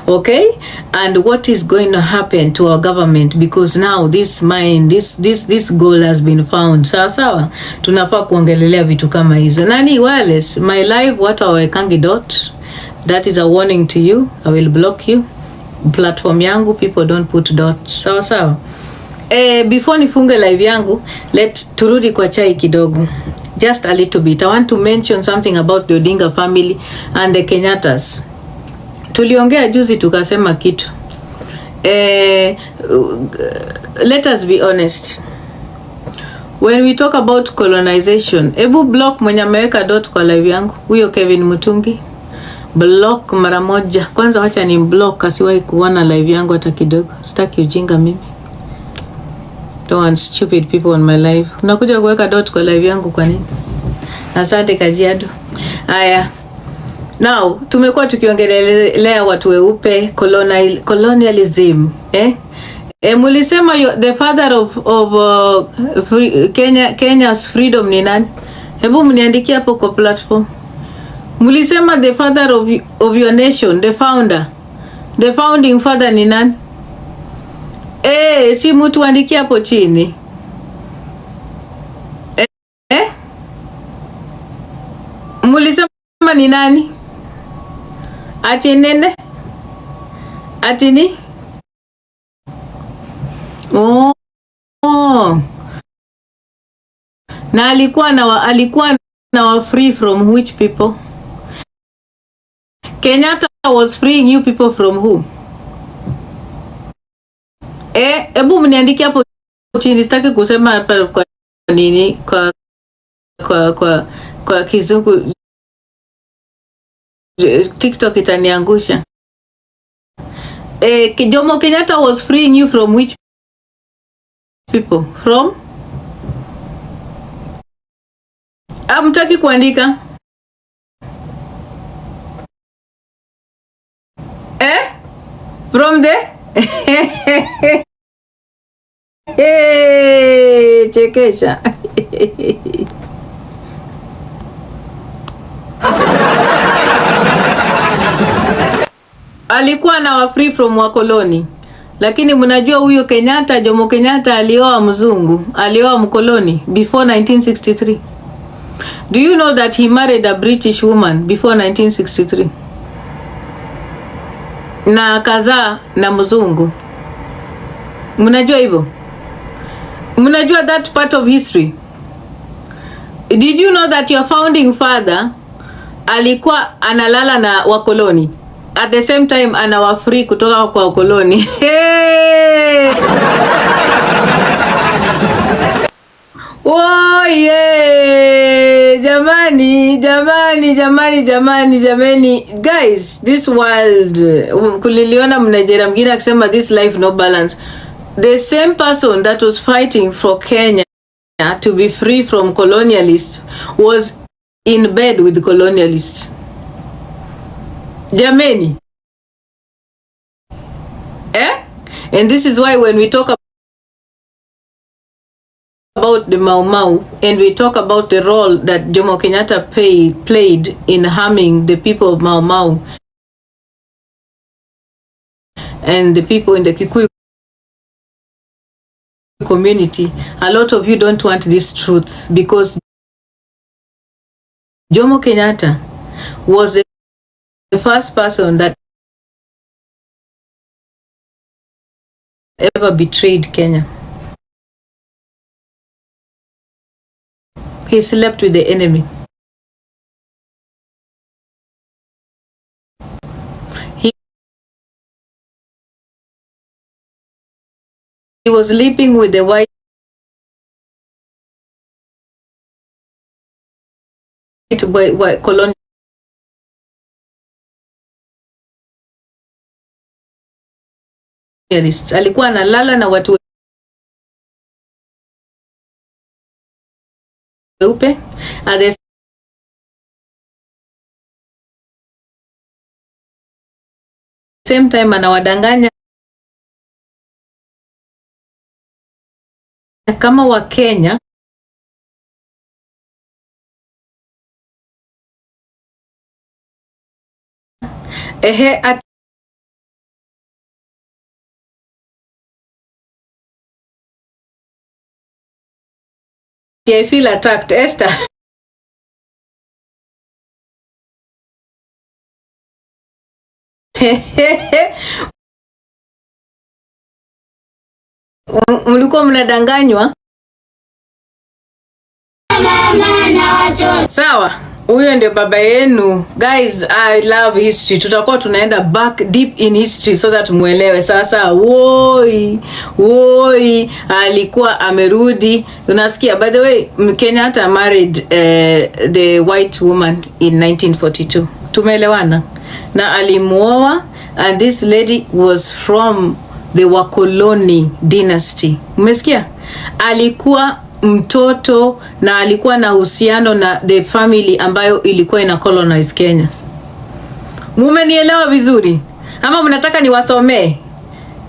[SPEAKER 1] Okay, and what is going to happen to our government, because now this mine, this goal has been found. Sawa sawa, tunafaa kuongelelea vitu kama hizo. Nani Wireless, my live watu hawaekangi dot. That is a warning to you. I will block you. Platform yangu people don't put dots. Sawa sawa. Before nifunge live yangu, turudi kwa chai kidogo. Just a little bit. I want to mention something about the Odinga family and the Kenyattas. Tuliongea juzi tukasema kitu. Let us be honest. When we talk about colonization, ebu block mwenye ameweka dot kwa live yangu. Huyo Kevin Mutungi. Block mara moja. Kwanza wacha ni block asiwahi kuona live yangu hata kidogo. Sitaki ujinga mimi. Don't want stupid people on my live. Unakuja kuweka dot kwa live yangu kwa nini? Asante Kajiado. Haya. Now, tumekuwa tukiongelelea watu weupe, colonialism, mulisema the father of Kenya's freedom ni nani? Hebu mniandikia hapo kwa platform. Mulisema the father of your nation, the founder. The founding father ni nani? Si mtu andikia hapo chini. Mulisema ni nani? Ati nene? Ati ni? Na alikuwa na wa free from which people? Kenyatta was freeing you people from who? Ebu mniandikia hapo chini, sitaki kusema hapa kwa nini kwa Kizungu. TikTok itaniangusha. Jomo Kenyatta was freeing you from which people? From? Amtaki kuandika? From the? Chekesha. Alikuwa na wa free from wakoloni. Lakini mnajua huyo Kenyatta, Jomo Kenyatta alioa mzungu, alioa mkoloni before 1963. Do you know that he married a British woman before 1963? Na kazaa na mzungu. Mnajua hivyo? Mnajua that part of history? Did you know that your founding father alikuwa analala na wakoloni? At the same time anawa free kutoka kwa wakoloni. Oh yeah! Jamani. Guys, this world, kuliliona mnajera mwingine akisema this life no balance. The same person that was fighting for Kenya to be free from colonialists was in bed with colonialists. Jamani. And this is why when we talk about the Mau Mau and we talk about the role that Jomo Kenyatta played in harming the people of Mau Mau and the people in the Kikuyu community, a lot of you don't want this truth, because Jomo Kenyatta was the first person that ever betrayed Kenya. He slept with the enemy. He was sleeping with the white colonialists. Alikuwa analala na watu weupe. At the same time anawadanganya kama wa Kenya I feel attacked. Esther. Mlikuwa mnadanganywa. Sawa, huyo ndio baba yenu. Guys, I love history. Tutakuwa tunaenda back deep in history so that muelewe. Sasa woi alikuwa amerudi. Unasikia, by the way, Kenyatta married the white woman in 1942. Tumeelewana? Na alimuoa, and this lady was from the Wakoloni dynasty. Umesikia? Alikuwa mtoto na alikuwa na uhusiano na the family ambayo ilikuwa ina colonize Kenya. Mumenielewa vizuri? Ama mnataka niwasomee?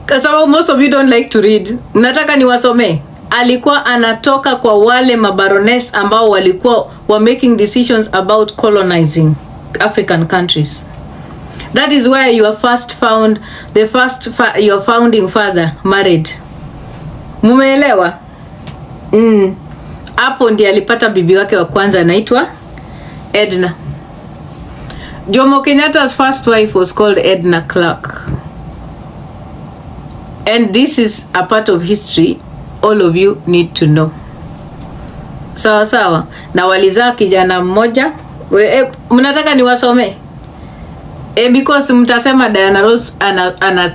[SPEAKER 1] Kwa sababu most of you don't like to read. Mnataka niwasomee? Alikuwa anatoka kwa wale mabaroness ambao walikuwa making decisions about colonizing African countries. That is where your your founding father married. Mumeelewa? Hapo ndiye alipata bibi wake wa kwanza anaitwa Edna. Jomo Kenyatta's first wife was called Edna Clark. And this is a part of history all of you need to know. Sawa sawa. Na walizaa kijana mmoja. Mnataka niwasome? Because mtasema Diana Ross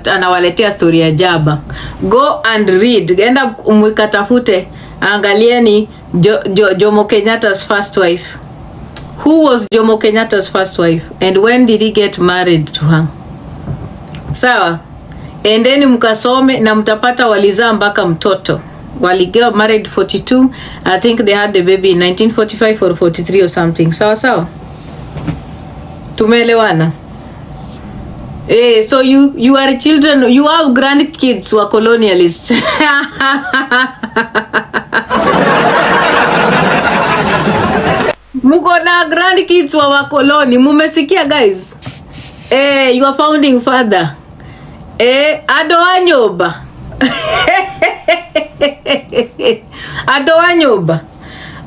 [SPEAKER 1] anawaletea story ya jaba. Go and read. Enda mkatafute. Angalieni Jomo Kenyatta's first wife. Who was Jomo Kenyatta's first wife? And when did he get married to her? Sawa. Endeni mkasome na mtapata walizaa mpaka mtoto. Waliget married 42. I think they had the baby in 1945 or 43 or something. Sawa sawa. Tumeelewana? So you are children, you have grandkids wa colonialists. Muko na grandkids wa wakoloni. Mumesikia guys? Your founding father. Adoa nyoba. Adoa nyoba.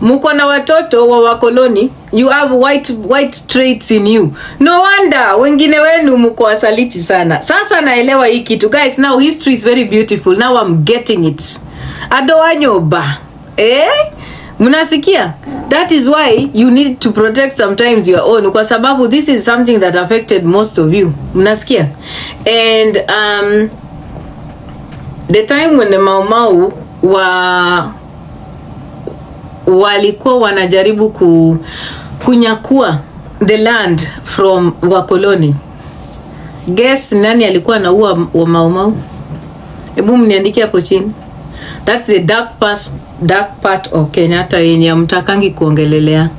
[SPEAKER 1] Muko na watoto wa wakoloni. You have white traits in you. No wonder wengine wenu muko wasaliti sana. Sasa naelewa hii kitu. Guys, now history is very beautiful. Now I'm getting it. Adoa nyoba. Mnasikia? That is why you need to protect sometimes your own. Kwa sababu this is something that affected most of you. Mnasikia? And the time when the Mau walikuwa wanajaribu kunyakua the land from wakoloni. Guess nani alikuwa anaua wa Mau? Hebu mniandikie hapo chini. That's the dark part of Kenyatta yenye mtakangi kuongelelea.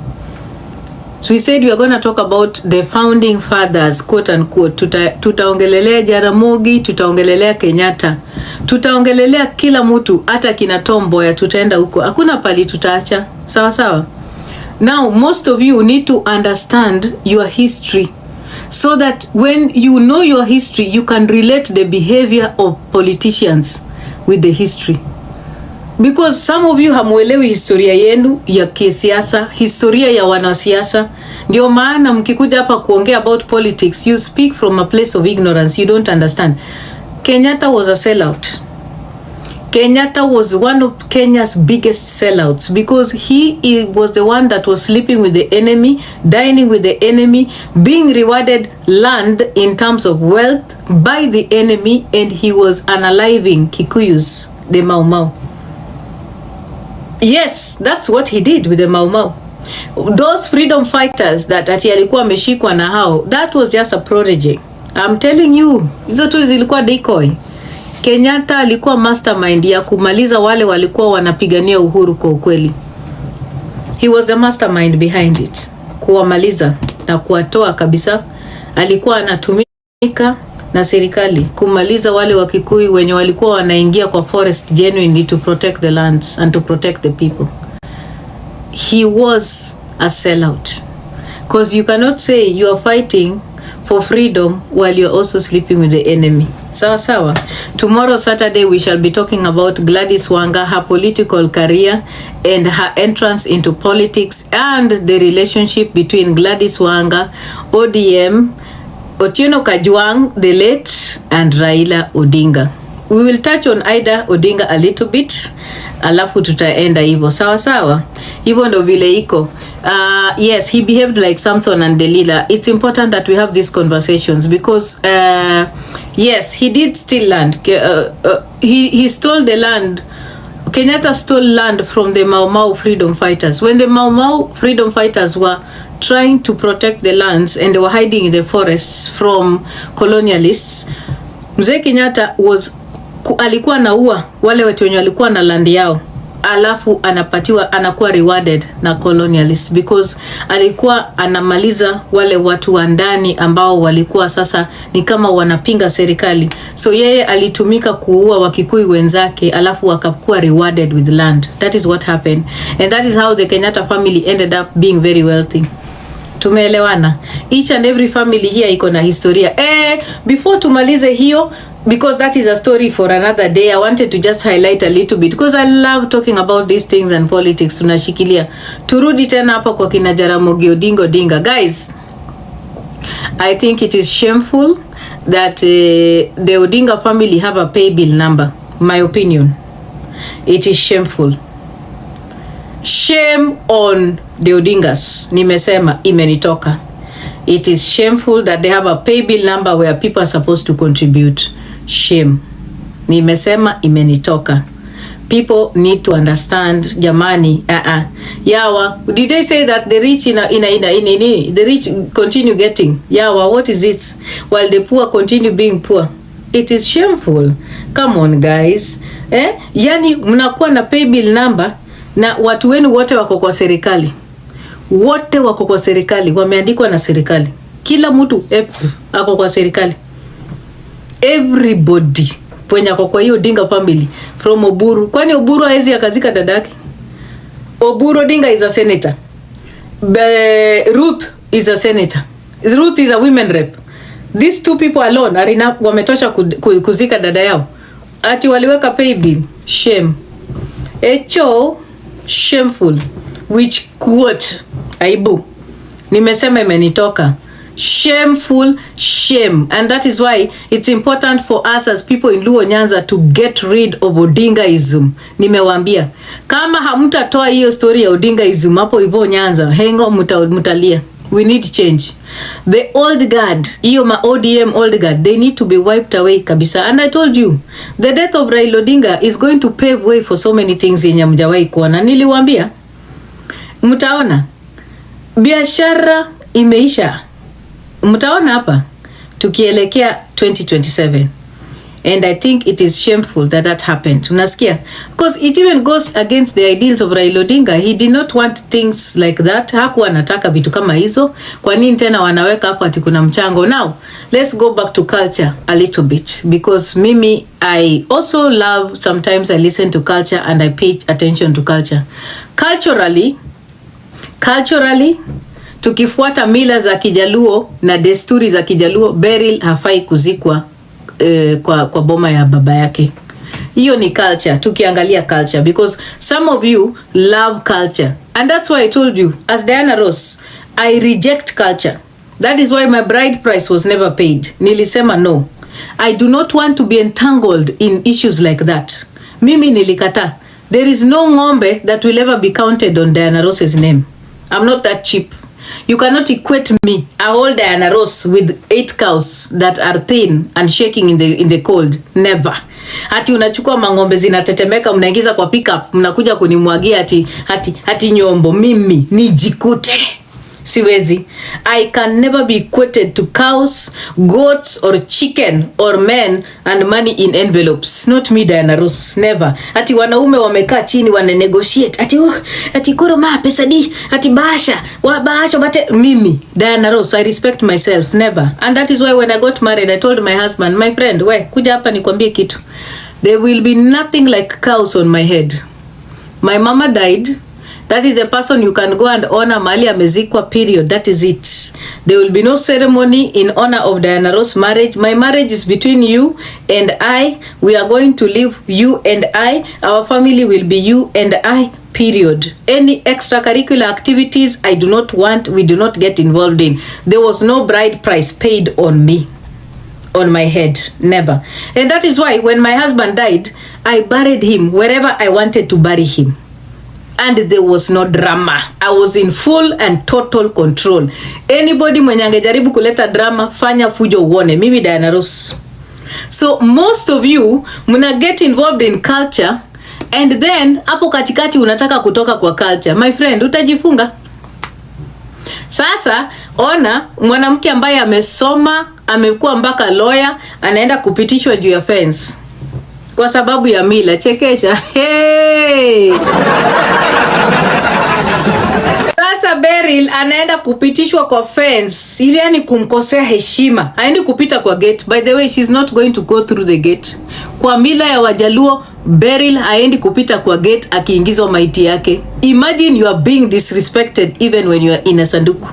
[SPEAKER 1] So we said we are going to talk about the founding fathers, quote unquote. Tutaongelelea Jaramogi, tutaongelelea Kenyatta. Tutaongelelea kila mtu, hata kina Tomboya, tutaenda huko. Hakuna pali tutaacha. Sawa sawa. Now most of you need to understand your history, so that when you know your history, you can relate the behavior of politicians with the history. Because some of you hamuelewi historia yenu ya kisiasa, historia ya wanasiasa. Ndio maana mkikuja hapa kuongea about politics, you speak from a place of ignorance. You don't understand. Kenyatta was a sellout. Kenyatta was one of Kenya's biggest sellouts because he was the one that was sleeping with the enemy, dining with the enemy, being rewarded land in terms of wealth by the enemy, and he was unaliving Kikuyus, the Mau Mau. Yes, that's what he did with the Mau Mau. Those freedom fighters that ati alikuwa ameshikwa na hao, that was just a prodigy. I'm telling you, hizo tu zilikuwa decoy. Kenyatta alikuwa mastermind ya kumaliza wale walikuwa wanapigania uhuru kwa ukweli. He was the mastermind behind it. Kuwamaliza na kuwatoa kabisa. Alikuwa anatumika na serikali kumaliza wale wa Kikuyu wenye walikuwa wanaingia kwa forest genuinely to protect the lands and to protect the people. He was a sellout. Because you cannot say you are fighting for freedom while you're also sleeping with the enemy. Sawa. Tomorrow Saturday we shall be talking about Gladys Wanga, her political career and her entrance into politics, and the relationship between Gladys Wanga, ODM, Otieno Kajwang the late, and Raila Odinga. We will touch on Ida Odinga a little bit, alafu tutaenda hivyo. Sawa. Hivyo ndo vile iko. Yes, he behaved like Samson and Delilah. It's important that we have these conversations because yes, he did steal land. He stole the land. Kenyatta stole land from the Mau Mau freedom fighters. When the Mau Mau freedom fighters were trying to protect the lands and they were hiding in the forests from colonialists, Mzee Kenyatta alikuwa naua wale watu wenye walikuwa na land yao, alafu anakuwa rewarded na colonialists because alikuwa anamaliza wale watu wa ndani ambao walikuwa sasa ni kama wanapinga serikali. So yeye alitumika kuua Wakikuyu wenzake, alafu wakakuwa rewarded with land. That is what happened, and that is how the Kenyatta family ended up being very wealthy. Tumeelewana? Each and every family here iko na historia. Before tumalize hiyo, because that is a story for another day, I wanted to just highlight a little bit because I love talking about these things and politics. Tunashikilia. Turudi tena hapa kwa kina Jaramogi Odinga. Guys, I think it is shameful that the Odinga family have a pay bill number. My opinion. It is shameful. Shame on the Odingas. Nimesema imenitoka. It is shameful that they have a pay bill number where people are supposed to contribute. Shame. Nimesema imenitoka. People need to understand, jamani. Yawa, did they say that the rich the rich continue getting? Yawa, what is it? While the poor continue being poor. It is shameful. Come on guys. Yani mnakuwa na pay bill number na watu wenu wote wako kwa serikali. Wote wako kwa serikali, wameandikwa na serikali. Kila mtu ako kwa serikali. Everybody pwenye ako kwa hiyo Odinga family from Oburu. Kwani Oburu haezi akazika dadake? Oburu Odinga is a senator. Ruth is a senator. Ruth is a women rep. These two people alone are wametosha kuzika dada yao. Ati waliweka pay bill. Shame. Shameful. Which quote? Aibu. Nimesema imenitoka. Shameful, shame. And that is why it's important for us as people in Luo Nyanza to get rid of Odingaism. Nimewambia, kama hamtatoa hiyo story ya Odingaism hapo hivyo Nyanza, hengo mutalia. We need change. The old guard, hiyo ma ODM old guard, they need to be wiped away kabisa. And I told you, the death of Raila Odinga is going to pave way for so many things yenye mjawai kuona. Niliwaambia, mtaona biashara imeisha. Mtaona hapa tukielekea 2027. And I think it is shameful that happened. Unasikia? Because it even goes against the ideals of Raila Odinga. He did not want things like that. Hakuwa anataka vitu kama hizo. Kwa nini tena wanaweka hapo ati kuna mchango? Now, let's go back to culture a little bit. Because mimi, I also love, sometimes I listen to culture and I pay attention to culture. Culturally, tukifuata mila za Kijaluo na desturi za Kijaluo, Beryl hafai kuzikwa kwa boma ya baba yake. Hiyo ni culture, tukiangalia culture, because some of you love culture. And that's why I told you, as Diana Ross, I reject culture. That is why my bride price was never paid. Nilisema no. I do not want to be entangled in issues like that. Mimi nilikata. There is no ng'ombe that will ever be counted on Diana Ross's name. I'm not that cheap. You cannot equate me, a whole Diana Ross, with 8 cows that are thin and shaking in the cold. Never. Hati unachukua mangombe zinatetemeka mnaingiza kwa pickup, mnakuja kunimwagia hati nyombo. Mimi nijikute. Siwezi. I can never be equated to cows, goats or chicken or men and money in envelopes. Not me, Diana Ross. Never. Ati wanaume wamekaa chini wana negotiate. Ati koro maa pesa di. Ati bahasha. Bahasha bate. Mimi, Diana Ross, I respect myself. Never. And that is why when I got married, I told my husband, my friend, kuja hapa nikwambie kitu. There will be nothing like cows on my head. My mama died That is the person you can go and honor mali amezikwa, period. That is it. There will be no ceremony in honor of Diana Ross marriage. My marriage is between you and I. We are going to live, you and I. Our family will be you and I, period. Any extracurricular activities I do not want, we do not get involved in. There was no bride price paid on me, on my head, never. And that is why when my husband died, I buried him wherever I wanted to bury him. And there was no drama. I was in full and total control. Anybody mwenye angejaribu kuleta drama, fanya fujo uone. Mimi Diana Ross. So most of you muna get involved in culture, and then hapo katikati unataka kutoka kwa culture. My friend, utajifunga. Sasa ona mwanamke ambaye amesoma, amekuwa mpaka lawyer, anaenda kupitishwa juu ya fence kwa sababu ya mila. Chekesha. Hey! Sasa Beryl anaenda kupitishwa kwa fence, ili yani kumkosea heshima. Haendi kupita kwa gate. By the way, she's not going to go through the gate. Kwa mila ya Wajaluo, Beryl haendi kupita kwa gate akiingizwa maiti yake. Imagine you are being disrespected even when you are in a sanduku.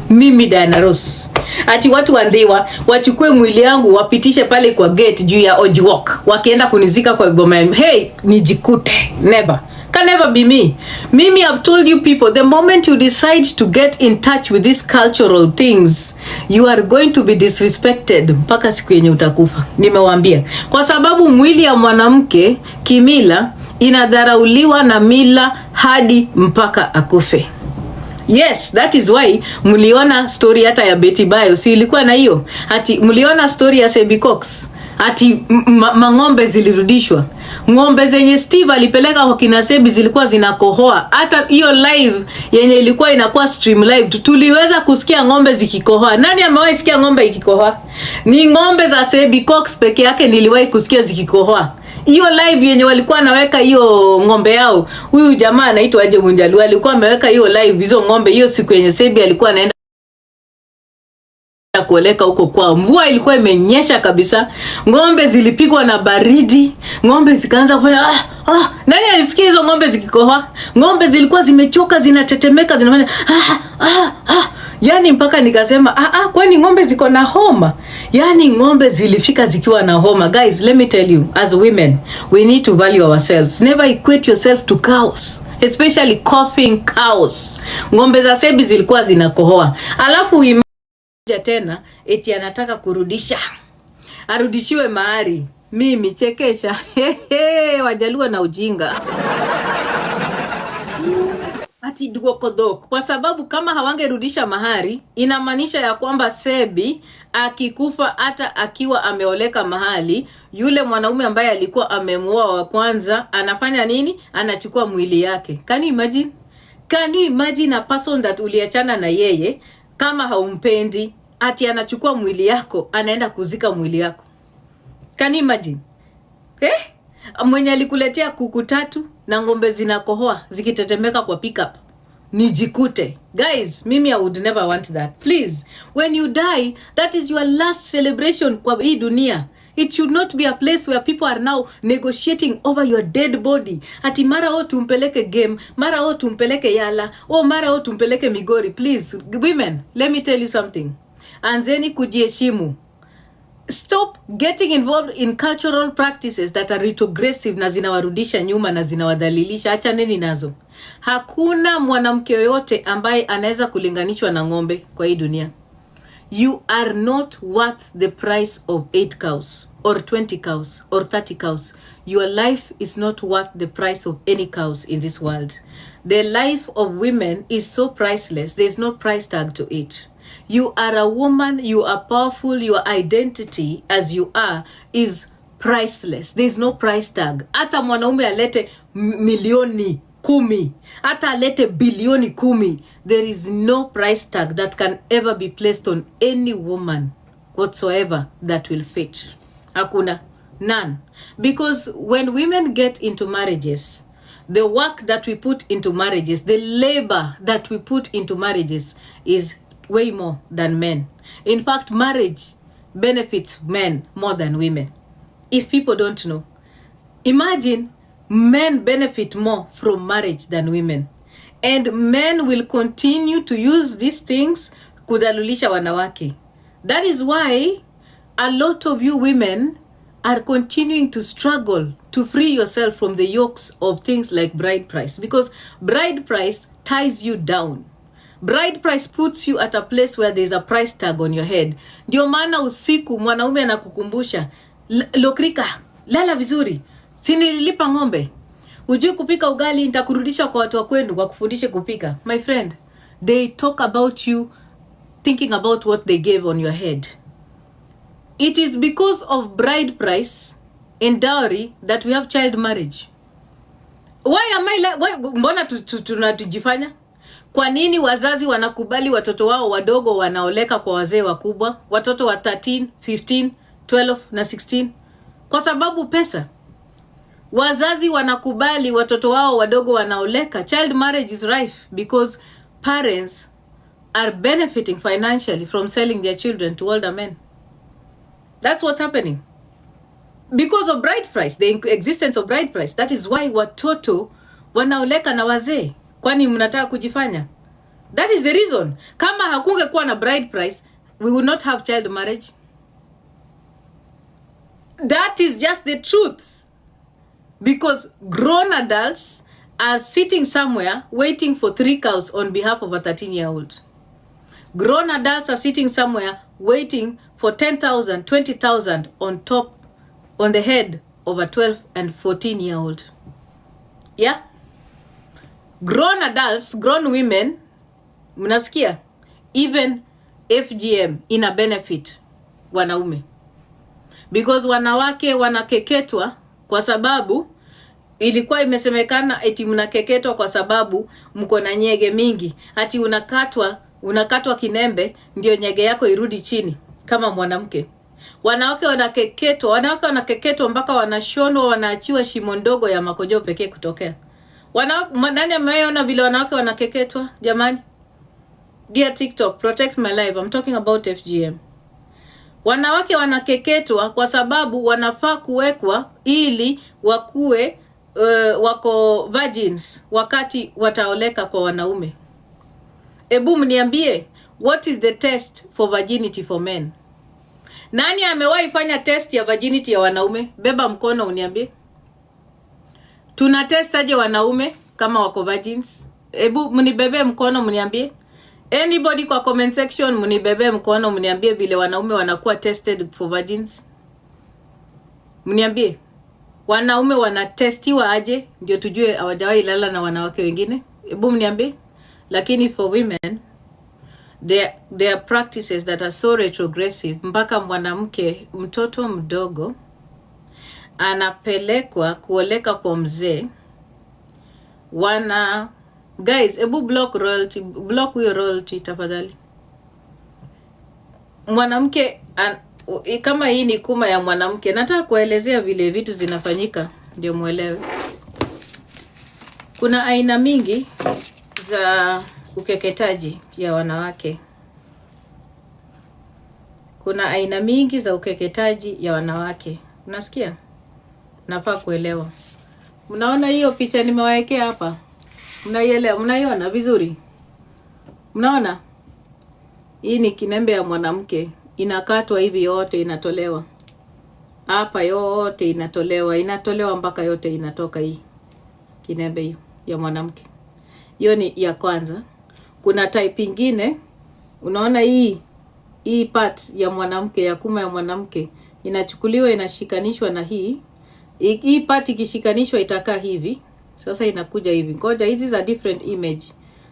[SPEAKER 1] Mimi Diana Ross. Ati watu wandewa wachukue mwili yangu wapitishe pale kwa gate juu ya Ojwok, wakienda kunizika kwa boma. Hey, nijikute. Never. Can never be me. Mimi, I've told you people, the moment you decide to get in touch with these cultural things, you are going to be disrespected mpaka siku yenye utakufa. Nimewaambia. Kwa sababu mwili ya mwanamke kimila inadharauliwa na mila hadi mpaka akufe. Yes, that is why mliona story hata ya Betty Bayo, si ilikuwa na hiyo? Ati mliona story ya Sebi Cox, ati mang'ombe zilirudishwa. Ng'ombe zenye Steve alipeleka kwa kina Sebi zilikuwa zinakohoa. Hata hiyo live yenye ilikuwa inakuwa stream live, tuliweza kusikia ng'ombe zikikohoa. Nani amewahi sikia ng'ombe ikikohoa? Ni ng'ombe za Sebi Cox peke yake niliwahi kusikia zikikohoa. Hiyo live yenye walikuwa naweka hiyo ng'ombe yao. Huyu jamaa anaitwa aje Munjalu alikuwa ameweka hiyo live hizo ng'ombe hiyo siku yenye Sebi alikuwa anaenda kueleka huko kwao. Mvua ilikuwa imenyesha kabisa. Ng'ombe zilipigwa na baridi. Ng'ombe zikaanza kufanya nani alisikia hizo ng'ombe zikikohoa? Ng'ombe zilikuwa zimechoka, zinatetemeka, zinafanya yani mpaka nikasema kwani ng'ombe ziko na homa? Yani ng'ombe zilifika zikiwa na homa. Guys, let me tell you, as women, we need to value ourselves. Never equate yourself to cows, especially coughing cows. Ng'ombe za Sebi zilikuwa zinakohoa. Alafu tena eti anataka kurudisha, arudishiwe mahari. Mimi chekesha. Wajaluo na ujinga. Ati duokodok. Kwa sababu kama hawangerudisha mahari, inamaanisha ya kwamba Sebi akikufa hata akiwa ameoleka mahali, yule mwanaume ambaye alikuwa amemuoa wa kwanza anafanya nini? Anachukua mwili yake. Can you imagine? Can you imagine a person that uliachana na yeye kama haumpendi, ati anachukua mwili yako, anaenda kuzika mwili yako? Can you imagine? Mwenye alikuletea kuku 3 na ng'ombe zinakohoa zikitetemeka kwa pickup, nijikute. Guys, mimi I would never want that. Please, when you die, that is your last celebration kwa hii dunia. It should not be a place where people are now negotiating over your dead body. Ati mara tumpeleke game, mara tumpeleke Yala, mara tumpeleke Migori. Please, women, let me tell you something. Anzeni kujiheshimu. Stop getting involved in cultural practices that are retrogressive na zinawarudisha nyuma na zinawadhalilisha. Acha nini nazo. Hakuna mwanamke yoyote ambaye anaweza kulinganishwa na ng'ombe kwa hii dunia. You are not worth the price of 8 cows or 20 cows or 30 cows. Your life is not worth the price of any cows in this world. The life of women is so priceless. There is no price tag to it. You are a woman, you are powerful, your identity as you are is priceless. There is no price tag. Hata mwanaume alete milioni 10, hata alete bilioni 10, there is no price tag that can ever be placed on any woman whatsoever that will fit. Hakuna. None. Because when women get into marriages, the work that we put into marriages, the labor that we put into marriages is way more than men. In fact, marriage benefits men more than women. If people don't know, imagine men benefit more from marriage than women. And men will continue to use these things kudhalulisha wanawake. That is why a lot of you women are continuing to struggle to free yourself from the yokes of things like bride price, because bride price ties you down. Bride price puts you at a place where there's a price tag on your head. Ndio maana usiku mwanaume anakukumbusha, Lokrika, lala vizuri, si nililipa ng'ombe, hujui kupika ugali, nitakurudisha kwa watu wa kwenu wakufundishe kupika. My friend, they talk about you thinking about what they gave on your head. It is because of bride price and dowry that we have child marriage. Why am I mbona tunatujifanya? Kwa nini wazazi wanakubali watoto wao wadogo wanaoleka kwa wazee wakubwa, watoto wa 13, 15, 12 na 16? Kwa sababu pesa. Wazazi wanakubali watoto wao wadogo wanaoleka. Child marriage is rife because parents are benefiting financially from selling their children to older men. That's what's happening. Because of bride price, the existence of bride price. That is why watoto wanaoleka na wazee. Kwani mnataka kujifanya? That is the reason. Kama hakungekuwa na bride price, we would not have child marriage. That is just the truth. Because grown adults are sitting somewhere waiting for 3 cows on behalf of a 13-year-old. Grown adults are sitting somewhere waiting for 10,000, 20,000 on the head of a 12 and 14-year-old. Yeah? Grown adults, grown women, mnasikia, even FGM ina benefit wanaume. Because wanawake wanakeketwa kwa sababu ilikuwa imesemekana eti mnakeketwa kwa sababu mko na nyege mingi. Ati unakatwa kinembe ndio nyege yako irudi chini kama mwanamke. Wanawake wanakeketwa mpaka wanashonwa, wanaachiwa shimo ndogo ya makojo pekee kutokea. Nani ameona vile wanawake wanakeketwa jamani? Dear TikTok, protect my life. I'm talking about FGM. Wanawake wanakeketwa kwa sababu wanafaa kuwekwa ili wakue wako virgins wakati wataoleka kwa wanaume. Ebu mniambie, what is the test for virginity for men? Nani amewahi fanya test ya virginity ya wanaume? Beba mkono uniambie. Tuna test aje wanaume kama wako virgins? Ebu mnibebe mkono mniambie. Anybody kwa comment section mnibebe mkono mniambie vile wanaume wanakuwa tested for virgins. Mniambie. Wanaume wanatestiwa aje ndio tujue hawajawahi lala na wanawake wengine? Ebu mniambie. Lakini for women, there are practices that are so retrogressive mpaka mwanamke mtoto mdogo anapelekwa kuoleka kwa mzee. Guys, ebu block huyo royalty tafadhali. Mwanamke kama hii ni kuma ya mwanamke, nataka kuelezea vile vitu zinafanyika ndio muelewe. Kuna aina mingi za ukeketaji ya wanawake. Kuna aina mingi za ukeketaji ya wanawake. Unasikia? Nafaa kuelewa. Mnaona hiyo picha nimewaekea hapa? Mnaielewa? Mnaiona vizuri? Mnaona? Hii ni kinembe ya mwanamke. Inakatwa hivi yote inatolewa. Hapa yote inatolewa mpaka yote inatoka hii. Kinembe hiyo ya mwanamke. Hiyo ni ya kwanza. Kuna type ingine. Unaona hii part ya mwanamke, ya kuma ya mwanamke inachukuliwa inashikanishwa na hii. Hii part ikishikanishwa itakaa hivi. Sasa inakuja hivi. Ngoja, hizi za different image.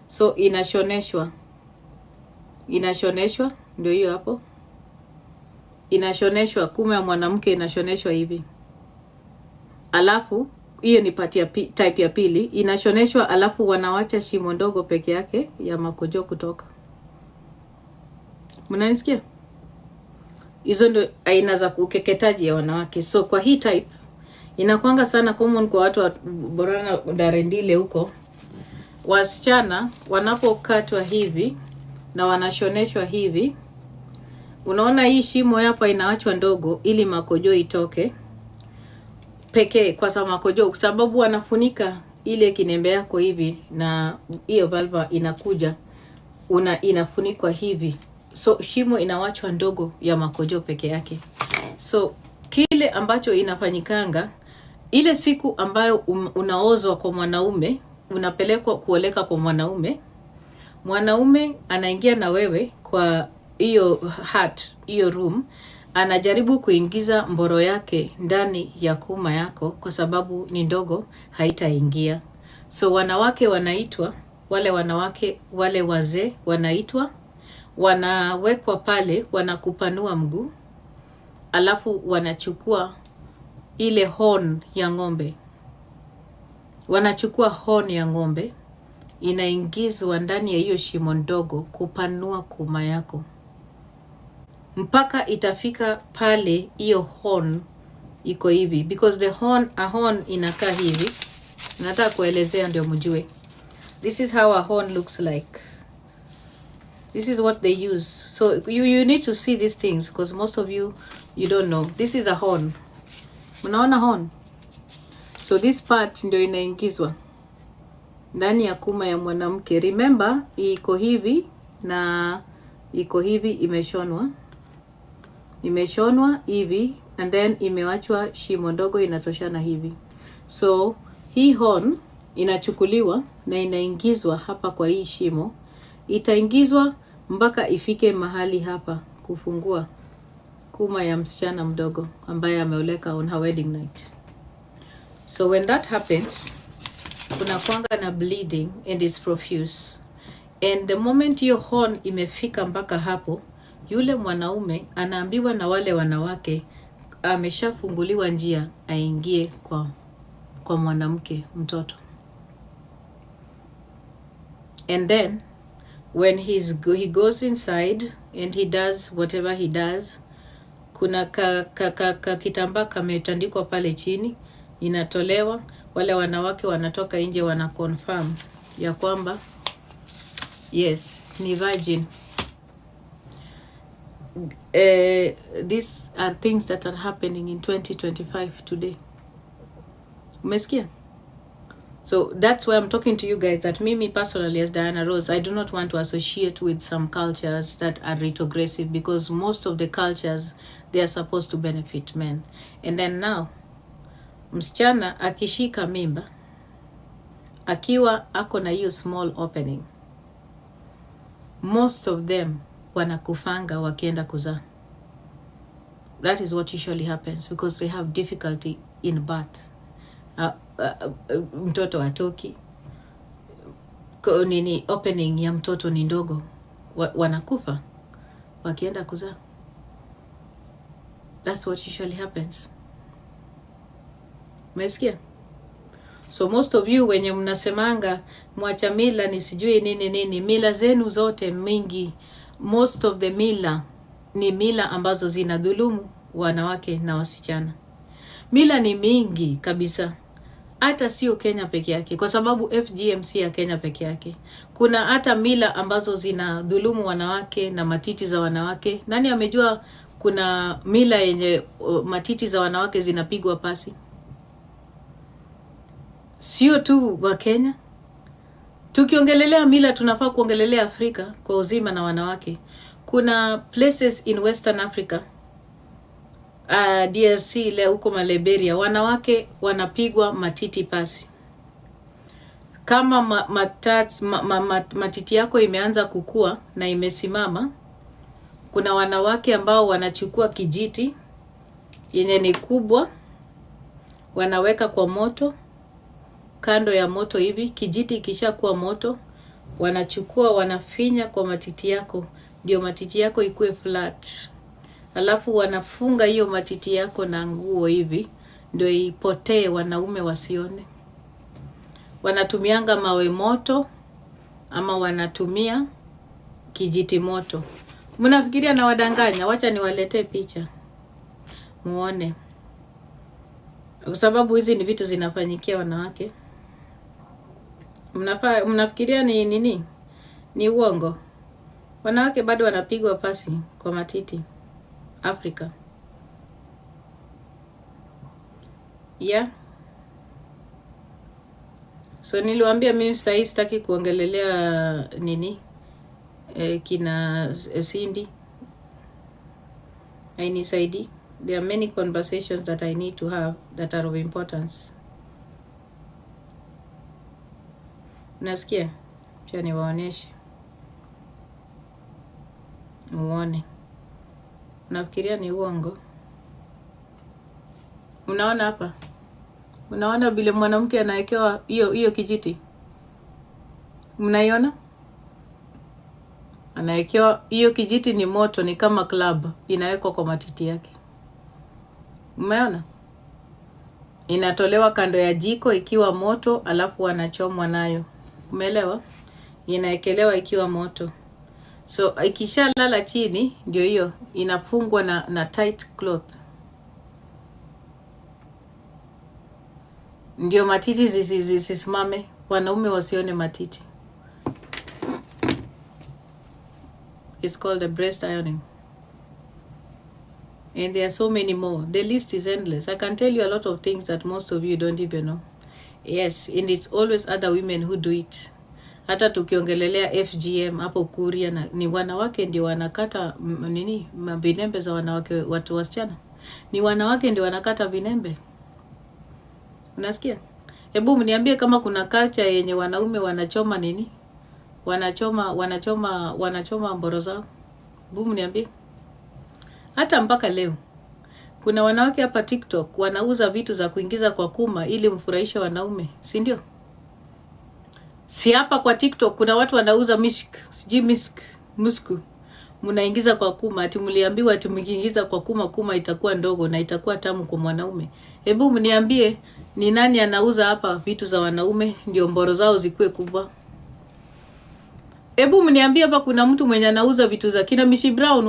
[SPEAKER 1] So inashoneshwa ndio hiyo hapo. Inashoneshwa, kuma ya mwanamke inashoneshwa hivi. Alafu hiyo ni part ya type ya pili, inashoneshwa alafu wanawacha shimo ndogo peke yake ya makojo kutoka. Mnanisikia? Hizo ndio aina za ukeketaji ya wanawake. So kwa hii type inakuanga sana common kwa watu wa Borana Darendile huko. Wasichana wanapokatwa hivi na wanashoneshwa hivi. Unaona hii shimo hapa inaachwa ndogo ili makojo itoke pekee kwa sababu makojo, kwa sababu wanafunika ile kinembe yako hivi na hiyo vulva inakuja, inafunikwa hivi, so shimo inawachwa ndogo ya makojo peke yake. So kile ambacho inafanyikanga ile siku ambayo unaozwa kwa mwanaume, unapelekwa kuoleka kwa mwanaume anaingia na wewe kwa hiyo hiyo room, anajaribu kuingiza mboro yake ndani ya kuma yako kwa sababu ni ndogo, haitaingia. So wanawake wanaitwa, wale wazee wanaitwa, wanawekwa pale, wanakupanua mguu, alafu wanachukua ile horn ya ng'ombe. Wanachukua horn ya ng'ombe, inaingizwa ndani ya hiyo shimo ndogo kupanua kuma yako. Mpaka itafika pale hiyo horn iko hivi, because a horn inakaa hivi. Nataka kuelezea ndio mjue. This is how a horn looks like. This is what they use. So you need to see these things because most of you don't know. This is a horn. Unaona horn? So this part ndio inaingizwa ndani ya kuma ya mwanamke. Remember, iko hivi na iko hivi, imeshonwa hivi, and then imewachwa shimo ndogo inatoshana hivi. So hii horn inachukuliwa na inaingizwa hapa kwa hii shimo. Itaingizwa mpaka ifike mahali hapa kufungua kuma ya msichana mdogo ambaye ameoleka on her wedding night. So when that happens, kuna kwanga na bleeding and is profuse. And the moment your horn imefika mpaka hapo, yule mwanaume anaambiwa na wale wanawake ameshafunguliwa njia aingie kwa mwanamke mtoto. And then when he goes inside and he does whatever he does, kuna kitambaa kametandikwa pale chini, inatolewa. Wale wanawake wanatoka nje, wana confirm ya kwamba yes, ni virgin. These are things that are happening in 2025 today. Umesikia? So that's why I'm talking to you guys, that me personally as Diana Rose, I do not want to associate with some cultures that are retrogressive, because most of the cultures, they are supposed to benefit men. And then now, msichana akishika mimba, akiwa ako na hiyo small opening, most of them wanakufanga wakienda kuzaa. That is what usually happens because they have difficulty in birth. Mtoto atoki, opening ya mtoto ni ndogo, wanakufa wakienda kuzaa. That's what usually happens. Umesikia? So most of you wenye mnasemanga mwacha mila ni sijui nini, mila zenu zote mingi, most of the mila ni mila ambazo zinadhulumu wanawake na wasichana. Mila ni mingi kabisa. Hata sio Kenya peke yake, kwa sababu FGM ya Kenya peke yake. Kuna hata mila ambazo zinadhulumu wanawake na matiti za wanawake. Nani amejua kuna mila yenye matiti za wanawake zinapigwa pasi? Sio tu wa Kenya. Tukiongelelea mila tunafaa kuongelelea Afrika kwa uzima na wanawake. Kuna places in Western Africa, DRC leo huko Liberia, wanawake wanapigwa matiti pasi. Kama matiti yako imeanza kukua na imesimama, kuna wanawake ambao wanachukua kijiti yenye ni kubwa, wanaweka kwa moto, kando ya moto hivi, kijiti kisha kuwa moto, wanachukua wanafinya kwa matiti yako, ndio matiti yako ikue flat. Alafu wanafunga hiyo matiti yako na nguo hivi, ndio ipotee, wanaume wasione. Wanatumianga mawe moto ama wanatumia kijiti moto. Mnafikiria na wadanganya? Wacha niwaletee picha muone, kwa sababu hizi ni vitu zinafanyikia wanawake. Mnafikiria ni nini? Ni uongo. Wanawake bado wanapigwa pasi kwa matiti Afrika. Yeah. So niliwaambia mimi sasa sitaki kuongelelea nini kina Cindy. Hainisaidi. There are many conversations that I need to have that are of importance. Nasikia? Cha niwaoneshe. Muone. Nafikiria ni uongo. Unaona hapa? Unaona vile mwanamke anawekewa hiyo kijiti? Mnaiona? Anawekewa hiyo kijiti, ni moto, ni kama club, inawekwa kwa matiti yake. Umeona? Inatolewa kando ya jiko ikiwa moto, alafu anachomwa nayo. Umeelewa? Inaekelewa ikiwa moto. So ikishalala chini ndio hiyo inafungwa na tight cloth. Ndio matiti zisisimame, wanaume wasione matiti. It's called the breast ironing. And there are so many more. The list is endless. I can tell you a lot of things that most of you don't even know. Yes, and it's always other women who do it. Hata tukiongelelea FGM hapo Kuria, ni wanawake ndio wanakata vinembe za wanawake, watu wasichana. Ni wanawake ndio wanakata vinembe. Unasikia? Hebu mniambie kama kuna culture yenye wanaume wanachoma nini? Wanachoma mboro zao. Hebu mniambie. Hata mpaka leo kuna wanawake hapa TikTok wanauza vitu za kuingiza kwa kuma ili mfurahishe wanaume, si ndio? Si hapa kwa TikTok kuna watu wanauza musku. Mnaingiza kwa kuma, ati mliambiwa ati mkiingiza kwa kuma itakuwa ndogo na itakuwa tamu kwa mwanaume. Hebu mniambie ni nani anauza hapa vitu za wanaume ndio mboro zao zikuwe kubwa? Hebu mniambie hapa kuna mtu mwenye anauza vitu za kina Mishi Brown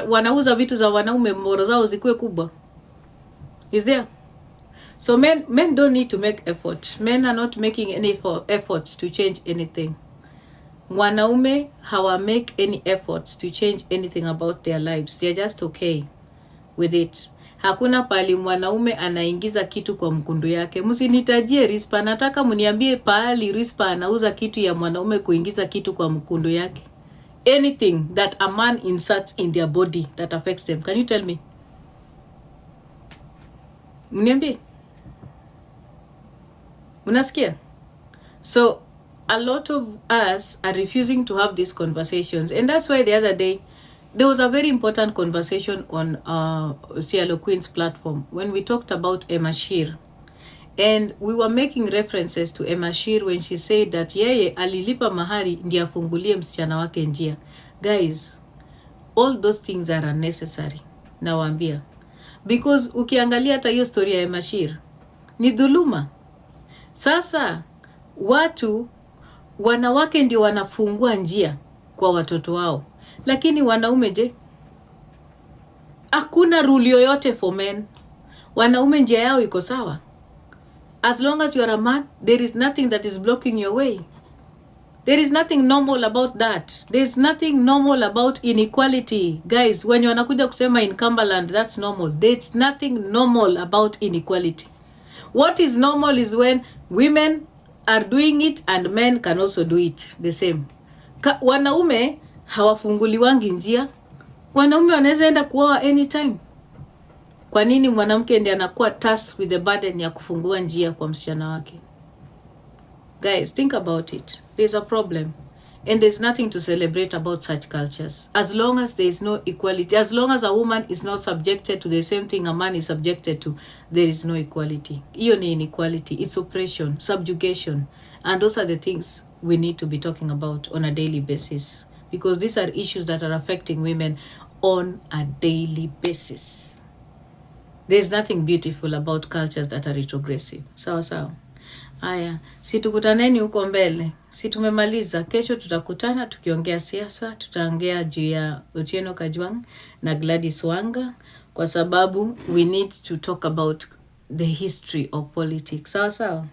[SPEAKER 1] wanauza vitu za wanaume mboro zao zikuwe kubwa? Is there? So men don't need to make effort. Men are not making any efforts to change anything. Wanaume hawa make any efforts to change anything about their lives. They are just okay with it. Hakuna pali mwanaume anaingiza kitu kwa mkundu yake. Msinitajie Rispa, nataka mniambie pali Rispa anauza kitu ya mwanaume kuingiza kitu kwa mkundu yake. Anything that a man inserts in their body that affects them. Can you tell me? Mniambie. Unasikia? So a lot of us are refusing to have these conversations, and that's why the other day there was a very important conversation on Cielo Queen's platform when we talked about Emma Shear, and we were making references to Emma Shear when she said that yeye alilipa mahari ndiye afungulie msichana wake njia. Guys, all those things are unnecessary. Nawaambia, because ukiangalia hata hiyo story ya Emma Shear ni dhuluma. Sasa wanawake ndio wanafungua njia kwa watoto wao, lakini wanaume je? Hakuna rule yoyote for men. Wanaume njia yao iko sawa. As long as you are a man, there is nothing that is blocking your way. There is nothing normal about that. There is nothing normal about inequality. Guys, when you wanakuja kusema in Cumberland, that's normal. There's nothing normal about inequality. What is normal is when women are doing it and men can also do it the same. Wanaume hawafunguliwangi njia. Wanaume wanaweza enda kuoa anytime. Kwa nini mwanamke ndiye anakuwa tasked with the burden ya kufungua njia kwa msichana wake? Guys, think about it. There's a problem. And there's nothing to celebrate about such cultures. As long as there is no equality, as long as a woman is not subjected to the same thing a man is subjected to, there is no equality. Hiyo ni inequality. It's oppression, subjugation. And those are the things we need to be talking about on a daily basis. Because these are issues that are affecting women on a daily basis. There's nothing beautiful about cultures that are retrogressive. Sawa sawa. Aya, si tukutaneni huko mbele. Si tumemaliza. Kesho tutakutana tukiongea siasa, tutaongea juu ya Otieno Kajwang na Gladys Wanga, kwa sababu we need to talk about the history of politics. Sawa sawa.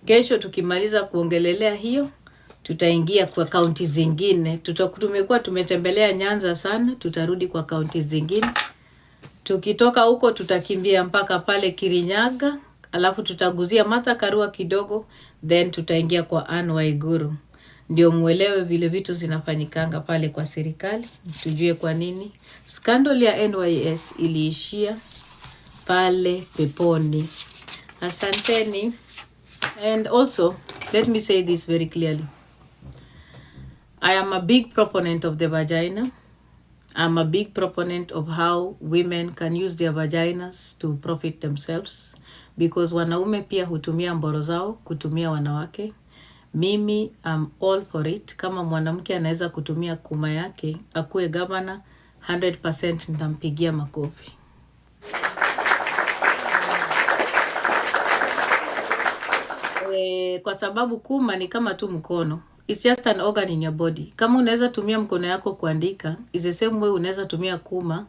[SPEAKER 1] Kesho tukimaliza kuongelelea hiyo, tutaingia kwa kaunti zingine. Tumekuwa tumetembelea Nyanza sana, tutarudi kwa kaunti zingine. Tukitoka huko tutakimbia mpaka pale Kirinyaga, alafu tutaguzia Martha Karua kidogo, then tutaingia kwa Anne Waiguru, ndio muelewe vile vitu zinafanyikanga pale kwa serikali, tujue kwa nini scandal ya NYS iliishia pale peponi. Asanteni. And also, let me say this very clearly. I am a big proponent of the vagina. I'm a big proponent of how women can use their vaginas to profit themselves, because wanaume pia hutumia mboro zao kutumia wanawake. Mimi am all for it. Kama mwanamke anaweza kutumia kuma yake akuwe governor, 100% nitampigia makofi. Kwa sababu kuma ni kama tu mkono. It's just an organ in your body. Kama unaweza tumia mkono yako kuandika, is the same way unaweza tumia kuma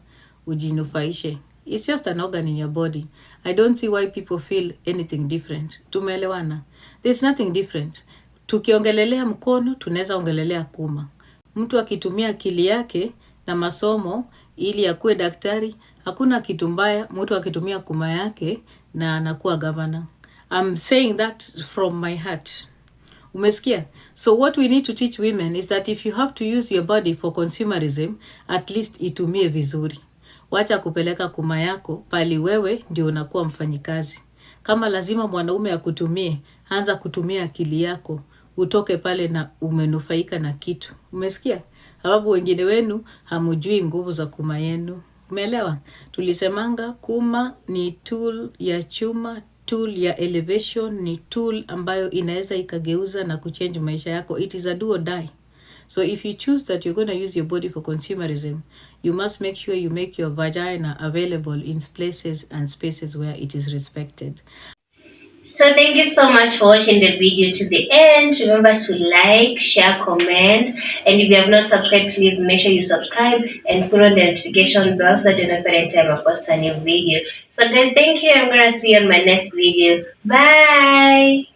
[SPEAKER 1] ujinufaishe. It's just an organ in your body. I don't see why people feel anything different. Tumeelewana? There's nothing different. Tukiongelelea mkono, tunaweza ongelelea kuma. Mtu akitumia akili yake na masomo ili akuwe daktari, hakuna kitu mbaya mtu akitumia kuma yake na anakuwa governor. I'm saying that from my heart. Umesikia? So what we need to teach women is that if you have to use your body for consumerism, at least itumie vizuri. Wacha kupeleka kuma yako pali wewe ndio unakuwa mfanyikazi. Kama lazima mwanaume akutumie, anza kutumia akili yako. Utoke pale na umenufaika na kitu. Umesikia? Sababu wengine wenu hamujui nguvu za kuma yenu. Umeelewa? Tulisemanga kuma ni tool ya chuma, tool ya elevation, ni tool ambayo inaweza ikageuza na kuchange maisha yako. It is a do or die. So if you choose that you're going to use your body for consumerism, you must make sure you make your vagina available in places and spaces where it is respected.
[SPEAKER 2] So thank you so much for watching the video to the end. Remember to like, share, comment, and if you have not subscribed, please make sure you subscribe and put on the notification bell so that you know every time I post a new video. So guys, thank you. I'm gonna see you on my next video. Bye.